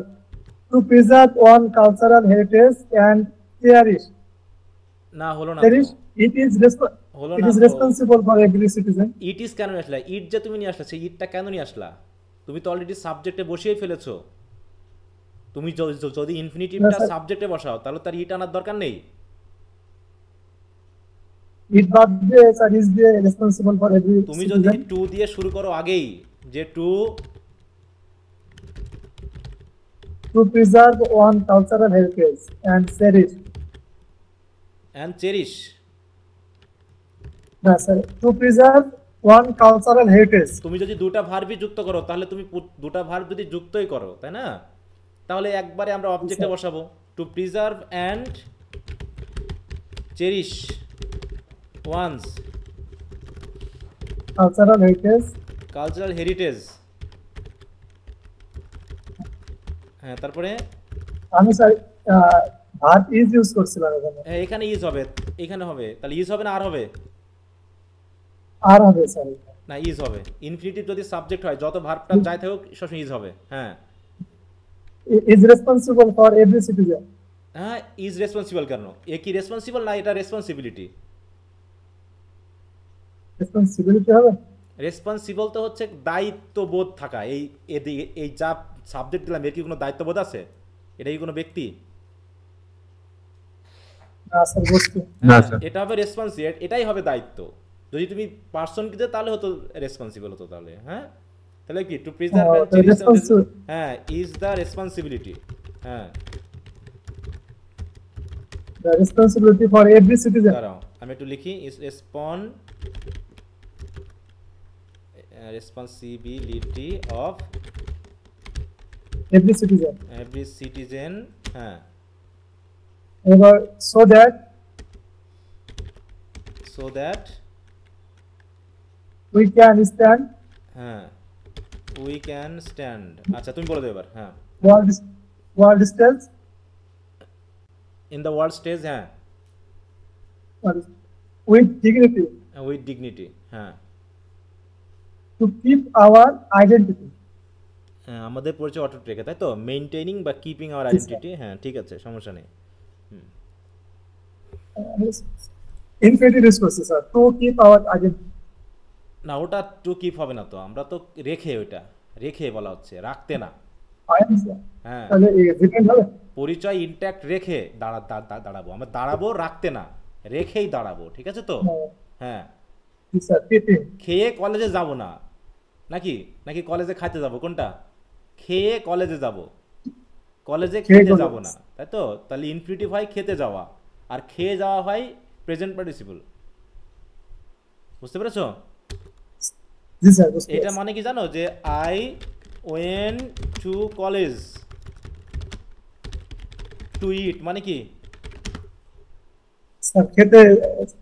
to preserve one cultural heritage and share it. না হলো না, it is হলো It না is তো responsible for every citizen. It is কেন নিয়ে আসলা? ইট যে তুমি নিয়ে আসলা, সেই ইটটা কেন নিয়ে আসলা? তুমি তো অলরেডি সাবজেক্টে বসিয়ে ফেলেছো। তুমি যদি ইনফিনিটিভটা স্যার। সাবজেক্টে বসাও তাহলে তার ইট আনার দরকার নেই। It বাদ দিয়ে sir is the responsible for every তুমি যদি citizen. টু দিয়ে শুরু করো আগেই, যে to To preserve one cultural heritage and cherish. And cherish, না sir, to preserve one cultural heritage. তুমি যদি দুটা ভার্বই যুক্ত করো তাহলে তুমি দুটা ভার্ব যদি যুক্তই করো, তাই না, তাহলে একবারে আমরা অবজেক্টে বসাবো to preserve and cherish one's Cultural heritage. Cultural heritage. হ্যাঁ, তারপরে আমি স্যার ভার্ব ইজ ইউজ করছিলাম এখানে। এখানে ইজ হবে, এখানে হবে, তাহলে ইজ হবে না আর হবে? আর হবে স্যার। না, ইজ হবে। ইনফিনিটিভ যদি সাবজেক্ট হয় যত ভার্বটা যাই থাকুক সবসময় ইজ হবে। হ্যাঁ, Is responsible for every citizen. হ্যাঁ, ইজ রেসপন্সিবল কেন? এ কি রেসপন্সিবল না এটা রেসপন্সিবিলিটি? Responsibility হবে। রেসপন্সিবল তো হচ্ছে দায়িত্ববোধ থাকা। এই যা সাবজেক্ট দিলাম এর কি কোনো দায়িত্ববোধ আছে? এটা কি কোনো ব্যক্তি? না স্যার, বস্তু। না স্যার। এটা হবে রেসপন্সিভ, এটাই হবে দায়িত্ব। যদি তুমি পার্সন কি দাও তাহলে হতো রেসপন্সিবল হতো তাহলে। হ্যাঁ, তাহলে কি টু প্রিজার্ভ হ্যাঁ ইজ দ্য রেসপন্সিবিলিটি। হ্যাঁ, The responsibility for every citizen. দাঁড়াও আমি একটু লিখি, is responsibility of Every citizen. Every citizen. হ্যাঁ, এবার so that we can stand. হ্যাঁ, উই ক্যান স্ট্যান্ড। আচ্ছা, তুমি বলে দেবে এবার। হ্যাঁ, world stage. In the world stage. হ্যাঁ, With dignity. With dignity. হ্যাঁ, To keep our identity. হ্যাঁ, আমাদের পরিচয় অটুট রেখে, তাই তো, মেইনটেইনিং বা কিপিং আওয়ার আইডেন্টিটি। হ্যাঁ, ঠিক আছে, সমস্যা নেই। Infinitive use করছি sir, to keep our identity. না, ওটা টু কিপ হবে না তো, আমরা তো রেখে, ওইটা রেখে বলা হচ্ছে, রাখতে না। হ্যাঁ, তাহলে depend হবে। পরিচয় ইনট্যাক্ট রেখে দাঁড়াবো, আমরা দাঁড়াবো রাখতে না, রেখেই দাঁড়াবো, ঠিক আছে তো। হ্যাঁ, স্যার, keeping. খেয়ে কলেজে যাব না, নাকি নাকি কলেজে খাইতে যাব? কোনটা? খেয়ে কলেজে যাব, কলেজে খেতে যাব না, তাই তো। তাহলে ইনফিনিটিভ হয় খেতে যাওয়া, আর খেয়ে যাওয়া হয় প্রেজেন্ট পার্টিসিপল। বুঝতে পেরেছো? জি স্যার, বুঝতে এটা পেরেছি। মানে কি জানো, যে I went to college to eat, মানে কি? স্যার, খেতে,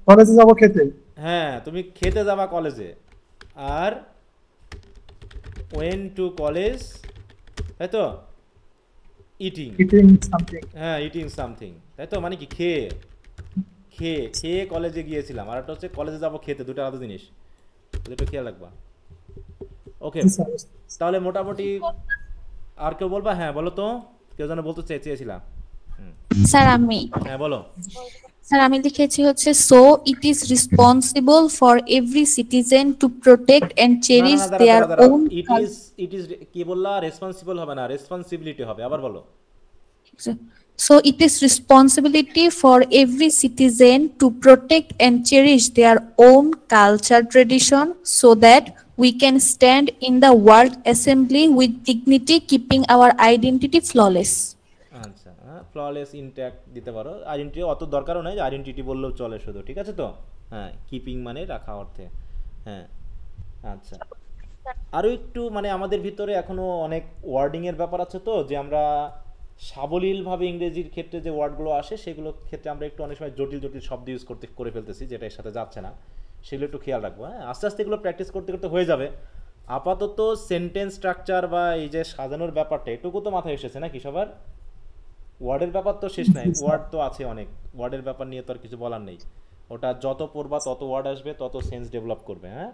কলেজে যাব খেতে। হ্যাঁ, তুমি খেতে যাবা কলেজে, আর ওয়েন্ট টু কলেজ, তাই তো, ইটিং। Eating something. হ্যাঁ, ইটিং সামথিং, তাই তো, মানে কি খেয়ে খেয়ে খেয়ে কলেজে গিয়েছিলাম, আর একটা হচ্ছে কলেজে যাবো খেতে, দুটো আলাদা জিনিস, দুটো খেয়াল রাখবা। ওকে, জি স্যার, বুঝতে পেরেছি। তাহলে মোটামুটি আর কেউ বলবা? হ্যাঁ, বলো তো, কেউ যেন বলতে চেয়েছিলাম। স্যার আমি হ্যাঁ, বলো। স্যার আমি লিখেছি হচ্ছে so it is responsible for every citizen to protect and cherish their own. It is কি বললা? রেসপন্সিবল হবে না, রেসপন্সিবিলিটি হবে। আবার বলো। So it is responsibility for every citizen to protect and cherish their own culture tradition so that we can stand in the world assembly with dignity, keeping our identity flawless. আচ্ছা, flawless intact দিতে পারো, identity অত দরকারও নয়, identity বললেও চলে শুধু, ঠিক আছে তো। হ্যাঁ, কিপিং মানে রাখা অর্থে। হ্যাঁ, আচ্ছা, আরও একটু মানে আমাদের ভিতরে এখনো অনেক ওয়ার্ডিংয়ের ব্যাপার আছে তো, যে আমরা সাবলীলভাবে ইংরেজির ক্ষেত্রে যে ওয়ার্ডগুলো আসে সেগুলোর ক্ষেত্রে আমরা একটু অনেক সময় জটিল জটিল শব্দ ইউজ করে ফেলতেছি, যেটা এর সাথে যাচ্ছে না, সেগুলো একটু খেয়াল রাখবো। হ্যাঁ, আস্তে আস্তে এগুলো প্র্যাকটিস করতে করতে হয়ে যাবে। আপাতত সেন্টেন্স স্ট্রাকচার বা এই যে সাজানোর ব্যাপারটা এটুকু তো মাথায় এসেছে নাকি সবার? ওয়ার্ডের ব্যাপার তো শেষ নাই, ওয়ার্ড তো আছে অনেক, ওয়ার্ডের ব্যাপার নিয়ে তো আর কিছু বলার নেই। ওটা যত পড়বা তত ওয়ার্ড আসবে, তত সেন্স ডেভেলপ করবে। হ্যাঁ,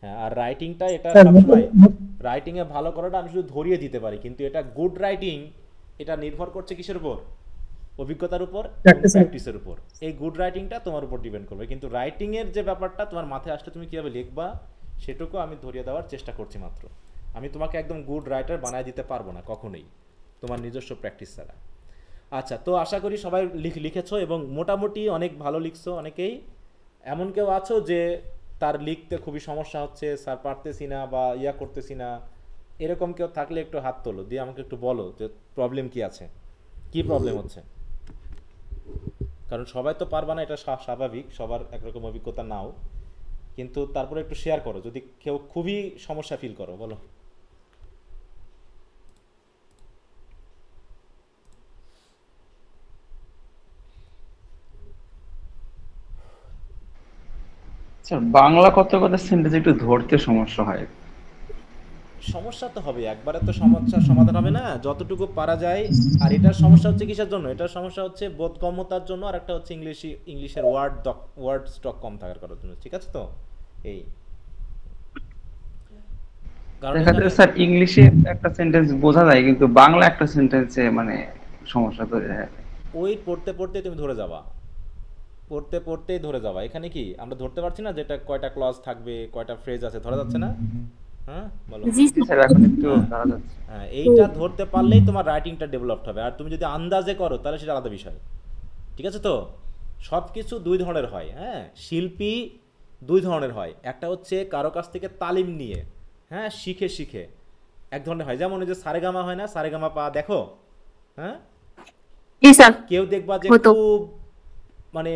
হ্যাঁ, আর রাইটিংটা, এটা সবসময় রাইটিংয়ে ভালো করাটা আমি শুধু ধরিয়ে দিতে পারি, কিন্তু এটা গুড রাইটিং এটা নির্ভর করছে কিসের উপর? অভিজ্ঞতার উপর, Practice এর- প্র্যাকটিসের উপর। এই গুড রাইটিংটা তোমার উপর ডিপেন্ড করবে, কিন্তু রাইটিং এর যে ব্যাপারটা তোমার মাথায় আসলে তুমি কিভাবে লিখবা সেটুকু আমি ধরিয়ে দেওয়ার চেষ্টা করছি মাত্র। আমি তোমাকে একদম গুড রাইটার বানায় দিতে পারবো না কখনোই, তোমার নিজস্ব প্র্যাকটিস ছাড়া। আচ্ছা, তো আশা করি সবাই লিখেছো এবং মোটামুটি অনেক ভালো লিখছো। অনেকেই এমন কেউ আছো যে তার লিখতে খুবই সমস্যা হচ্ছে, স্যার পারতেছি না বা ইয়া করতেছি না, এরকম কেউ থাকলে একটু হাত তোলো, দিয়ে আমাকে একটু বলো যে প্রবলেম কি আছে, কি প্রবলেম হচ্ছে। কারণ সবাই তো পারবা না, এটা স্বাভাবিক, সবার একরকম অভিজ্ঞতা নাও, কিন্তু তারপরে একটু শেয়ার করো যদি কেউ খুবই সমস্যা ফিল করো, বলো। স্যার বাংলা কথা সেন্টেন্স একটু ধরতে সমস্যা হয়। সমস্যা তো হবে, একবারে তো সমস্যার সমাধান হবে না, যতটুকু পারা যায়। আর এটার সমস্যা হচ্ছে কিসের জন্য? এটার সমস্যা হচ্ছে বোধগম্যতার জন্য, আর একটা হচ্ছে ইংলিশের ওয়ার্ড স্টক কম থাকার কারণে, ঠিক আছে তো? এই কারণ দেখা যায় স্যার ইংলিশে একটা সেন্টেন্স বোঝা যায়, কিন্তু বাংলা একটা সেন্টেন্সে মানে সমস্যা তৈরি হয়। ওই পড়তে পড়তে তুমি ধরে যাবা, পড়তে পড়তেই ধরে যাবা। এখানে কি আমরা ধরতে পারছি না যেটা কয়টা ক্লজ থাকবে, কয়টা ফ্রেজ আছে, ধরা যাচ্ছে না? হ্যাঁ বলো। হ্যাঁ, এইটা ধরতে পারলেই তোমার রাইটিংটা ডেভেলপড হবে। আর তুমি যদি আন্দাজে করো তাহলে সেটা আলাদা বিষয়, ঠিক আছে তো? সব কিছু দুই ধরনের হয়। হ্যাঁ, শিল্পী দুই ধরনের হয়, একটা হচ্ছে কারো কাছ থেকে তালিম নিয়ে, হ্যাঁ, শিখে শিখে এক ধরনের হয়। যেমন ওই যে সারেগামা হয় না, সারেগামা পা দেখো, হ্যাঁ, কেউ দেখবা যে খুব মানে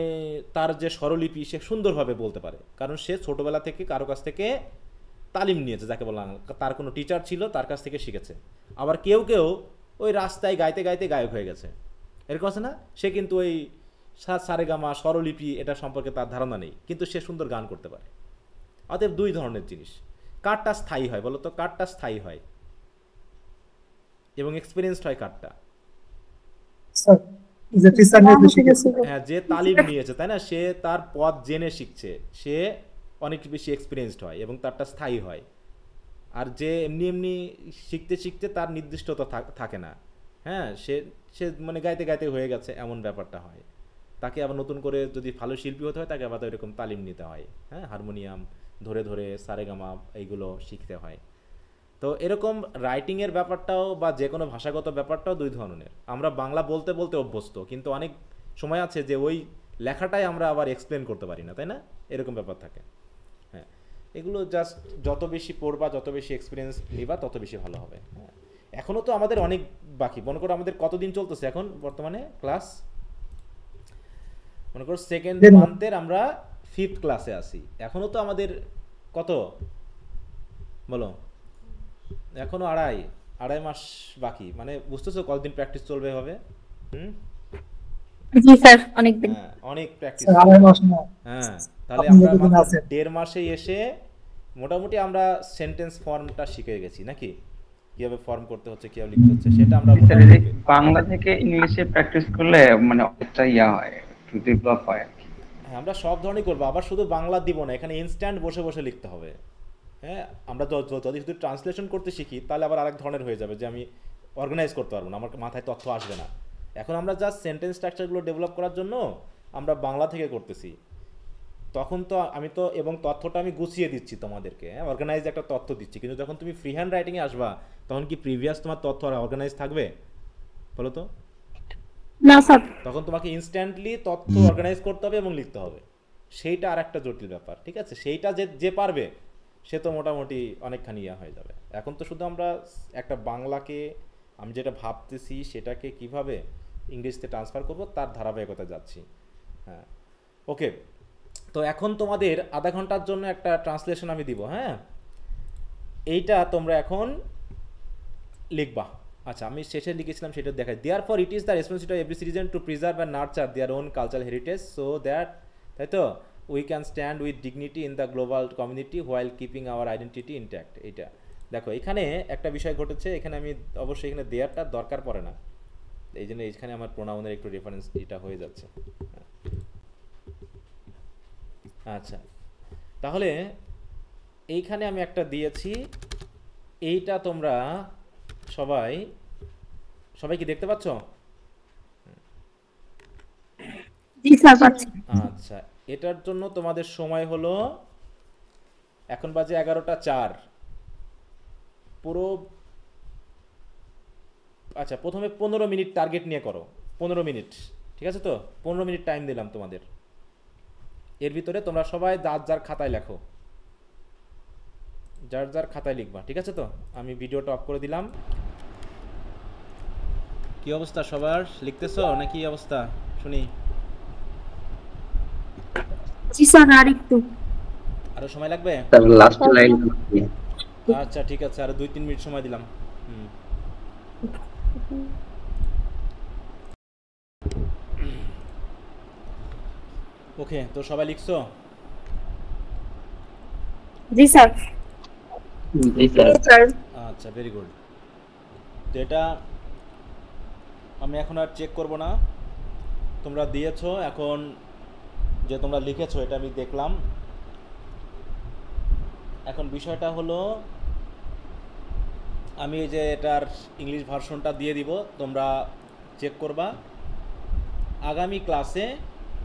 তার যে স্বরলিপি সে সুন্দরভাবে বলতে পারে, কারণ সে ছোটবেলা থেকে কারো কাছ থেকে তালিম নিয়েছে, যাকে বললাম তার কোনো টিচার ছিল, তার কাছ থেকে শিখেছে। আবার কেউ কেউ ওই রাস্তায় গাইতে গাইতে গায়ক হয়ে গেছে, এরকম আছে না? সে কিন্তু ওই সারেগামা স্বরলিপি এটা সম্পর্কে তার ধারণা নেই, কিন্তু সে সুন্দর গান করতে পারে। অতএব দুই ধরনের জিনিস। কারটা স্থায়ী হয় বলো তো? কারটা স্থায়ী হয় এবং এক্সপিরিয়েন্সড হয় কারটা? হ্যাঁ, যে তালিম নিয়েছে, তাই না? সে তার পথ জেনে শিখছে, সে অনেক বেশি এক্সপিরিয়েন্সড হয় এবং তারটা স্থায়ী হয়। আর যে এমনি এমনি শিখতে শিখতে তার নির্দিষ্টতা থাকে না, হ্যাঁ, সে সে মানে গাইতে গাইতে হয়ে গেছে, এমন ব্যাপারটা হয়। তাকে আবার নতুন করে যদি ভালো শিল্পী হতে হয় তাকে আবার এরকম তালিম নিতে হয়, হ্যাঁ, হারমোনিয়াম ধরে ধরে সারেগামা এইগুলো শিখতে হয়। তো এরকম রাইটিংয়ের ব্যাপারটাও বা যে কোনো ভাষাগত ব্যাপারটাও দুই ধরনের। আমরা বাংলা বলতে বলতে অভ্যস্ত, কিন্তু অনেক সময় আছে যে ওই লেখাটাই আমরা আবার এক্সপ্লেন করতে পারি না, তাই না? এরকম ব্যাপার থাকে। হ্যাঁ, এগুলো জাস্ট যত বেশি পড়বা, যত বেশি এক্সপিরিয়েন্স নিবা, তত বেশি ভালো হবে। হ্যাঁ, এখনও তো আমাদের অনেক বাকি। মনে করো আমাদের কতদিন চলতেছে এখন বর্তমানে ক্লাস? মনে করো সেকেন্ড মান্থের আমরা 5th ক্লাসে আছি। এখনও তো আমাদের কত বলো? এখনো আড়াই মাস বাকি। মানে বুঝতেছো কতদিন প্র্যাকটিস চলবে হবে? জি স্যার, অনেক দিন। হ্যাঁ, অনেক প্র্যাকটিস। হ্যাঁ, তাহলে আমরা 1.5 মাসে এসে মোটামুটি আমরা সেন্টেন্স ফর্মটা শিখে গেছি নাকি? কিভাবে ফর্ম করতে হচ্ছে, কিভাবে লিখতে হচ্ছে সেটা আমরা বাংলা থেকে ইংলিশে প্র্যাকটিস করলে মানে অনেকটা ইয়া হয়, ডেভেলপ হয়। হ্যাঁ, আমরা সব ধরনেরই করবো। আবার শুধু বাংলা দিব না, এখানে ইনস্ট্যান্ট বসে বসে লিখতে হবে। হ্যাঁ, আমরা যদি শুধু ট্রান্সলেশন করতে শিখি তাহলে আবার আরেক ধরনের হয়ে যাবে, যে আমি অর্গানাইজ করতে পারবো না, আমার মাথায় তথ্য আসবে না। এখন আমরা জাস্ট সেন্টেন্স স্ট্রাকচারগুলো ডেভেলপ করার জন্য আমরা বাংলা থেকে করতেছি। তখন তো আমি তো এবং তথ্যটা আমি গুছিয়ে দিচ্ছি তোমাদেরকে, হ্যাঁ, অর্গানাইজ একটা তথ্য দিচ্ছি। কিন্তু যখন তুমি ফ্রি হ্যান্ড রাইটিংয়ে আসবা তখন কি প্রিভিয়াস তোমার তথ্য আর অর্গানাইজ থাকবে বলো তো? না স্যার। তখন তোমাকে ইনস্ট্যান্টলি তথ্য অর্গানাইজ করতে হবে এবং লিখতে হবে। সেইটা আর একটা জটিল ব্যাপার, ঠিক আছে? সেইটা যে পারবে সে তো মোটামুটি অনেকখানি ইয়া হয়ে যাবে। এখন তো শুধু আমরা একটা বাংলাকে আমি যেটা ভাবতেছি সেটাকে কিভাবে ইংরেজিতে ট্রান্সফার করব তার ধারাবাহিকতা যাচ্ছি। হ্যাঁ, ওকে। তো এখন তোমাদের আধা ঘন্টার জন্য একটা ট্রান্সলেশন আমি দিব। হ্যাঁ, এইটা তোমরা এখন লিখবা। আচ্ছা, আমি শেষে লিখেছিলাম সেটা দেখাই। Therefore it is the responsibility of every citizen two preserve and nurture their own cultural heritage so that, তাই তো, we can stand with dignity in the global community while keeping our identity intact. এইটা দেখো, এখানে একটা বিষয় ঘটেছে। এখানে আমি অবশ্যই এখানে দেয়ারটা দরকার পড়ে না, এই জন্য এইখানে আমার প্রোনাউনের একটু রেফারেন্স এটা হয়ে যাচ্ছে। আচ্ছা, তাহলে এইখানে আমি একটা দিয়েছি, এইটা তোমরা সবাই কি দেখতে পাচ্ছ? জি স্যার পাচ্ছি। আচ্ছা, এটার জন্য তোমাদের সময় হলো, এখন বাজে 11টা 4, পুরো আচ্ছা প্রথমে 15 মিনিট টার্গেট নিয়ে করো, 15 মিনিট, ঠিক আছে তো? 15 মিনিট টাইম দিলাম তোমাদের। এর ভিতরে তোমরা সবাই যার যার খাতায় লেখো, যার যার খাতায় লিখবা, ঠিক আছে তো? আমি ভিডিওটা অফ করে দিলাম। কি অবস্থা সবার, লিখতেছো নাকি অবস্থা শুনি? জি স্যার আরেকটু। আরো সময় লাগবে? Sir last line. আচ্ছা ঠিক আছে, আরো 2-3 মিনিট সময় দিলাম। ওকে, তো সবাই লিখছো? জি স্যার। জি স্যার। আচ্ছা ভেরি গুড। তো এটা আমি এখন আর চেক করব না, তোমরা দিয়েছো, এখন যে তোমরা লিখেছো এটা আমি দেখলাম। এখন বিষয়টা হলো আমি এই যে এটার ইংলিশ ভার্সনটা দিয়ে দিব, তোমরা চেক করবা। আগামী ক্লাসে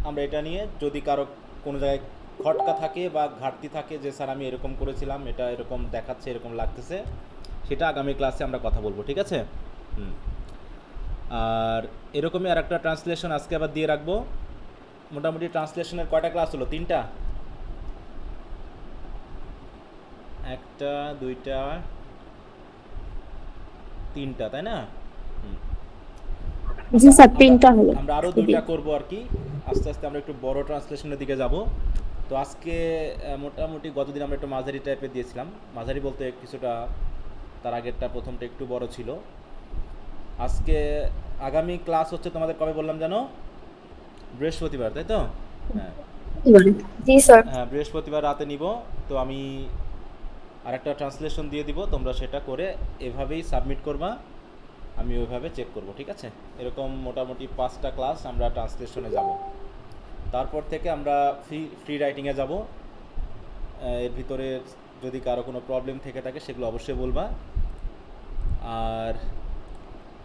আমরা এটা নিয়ে যদি কারো কোনো জায়গায় খটকা থাকে বা ঘাটতি থাকে যে স্যার আমি এরকম করেছিলাম, এটা এরকম দেখাচ্ছে, এরকম লাগতেছে, সেটা আগামী ক্লাসে আমরা কথা বলবো, ঠিক আছে? আর এরকমই আর একটা ট্রান্সলেশন আজকে আবার দিয়ে রাখবো। মোটামুটি ট্রান্সলেশনের কয়টা ক্লাস হলো? 3টা, 1টা 2টা 3টা, তাই না? জি স্যার 3টা হলো। আমরা আরো 2টা করব আর কি, আস্তে আস্তে আমরা একটু বড় ট্রান্সলেশনের দিকে যাব। তো আজকে মোটামুটি গতদিন আমরা একটু মাঝারি টাইপের দিয়েছিলাম, মাঝারি বলতে কিছুটা, তার আগেরটা প্রথমটা একটু বড় ছিল। আজকে আগামী ক্লাস হচ্ছে তোমাদের কবে বললাম জানো? বৃহস্পতিবার, তাই তো? হ্যাঁ জি স্যার। হ্যাঁ, বৃহস্পতিবার রাতে নিব। তো আমি আরেকটা ট্রান্সলেশন দিয়ে দিব, তোমরা সেটা করে এভাবেই সাবমিট করবা, আমি ওইভাবে চেক করব, ঠিক আছে? এরকম মোটামুটি 5টা ক্লাস আমরা ট্রান্সলেশনে যাব। তারপর থেকে আমরা ফ্রি রাইটিংয়ে যাব। এর ভিতরে যদি কারো কোনো প্রবলেম থেকে থাকে সেগুলো অবশ্যই বলবা। আর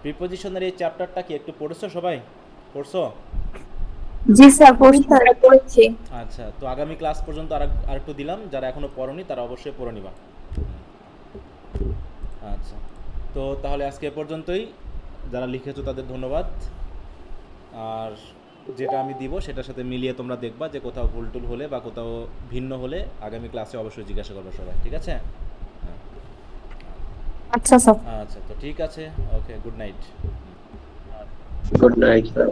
প্রিপোজিশনের এই চ্যাপ্টারটা কি একটু পড়েছো সবাই? পড়ছো? জি স্যার পড়ছি। আচ্ছা, তো আগামী ক্লাস পর্যন্ত আর একটু দিলাম, যারা এখনো পড়োনি তারা অবশ্যই পড়ে নিবা। আচ্ছা, তো তাহলে আজকে এ পর্যন্তই। যারা লিখেছো তাদের ধন্যবাদ। আর যেটা আমি দিব সেটার সাথে মিলিয়ে তোমরা দেখবা যে কোথাও ভুলটুল হলে বা কোথাও ভিন্ন হলে আগামী ক্লাসে অবশ্যই জিজ্ঞাসা করবে সবাই, ঠিক আছে? আচ্ছা স্যার। আচ্ছা, তো ঠিক আছে, okay, good night. Good night sir.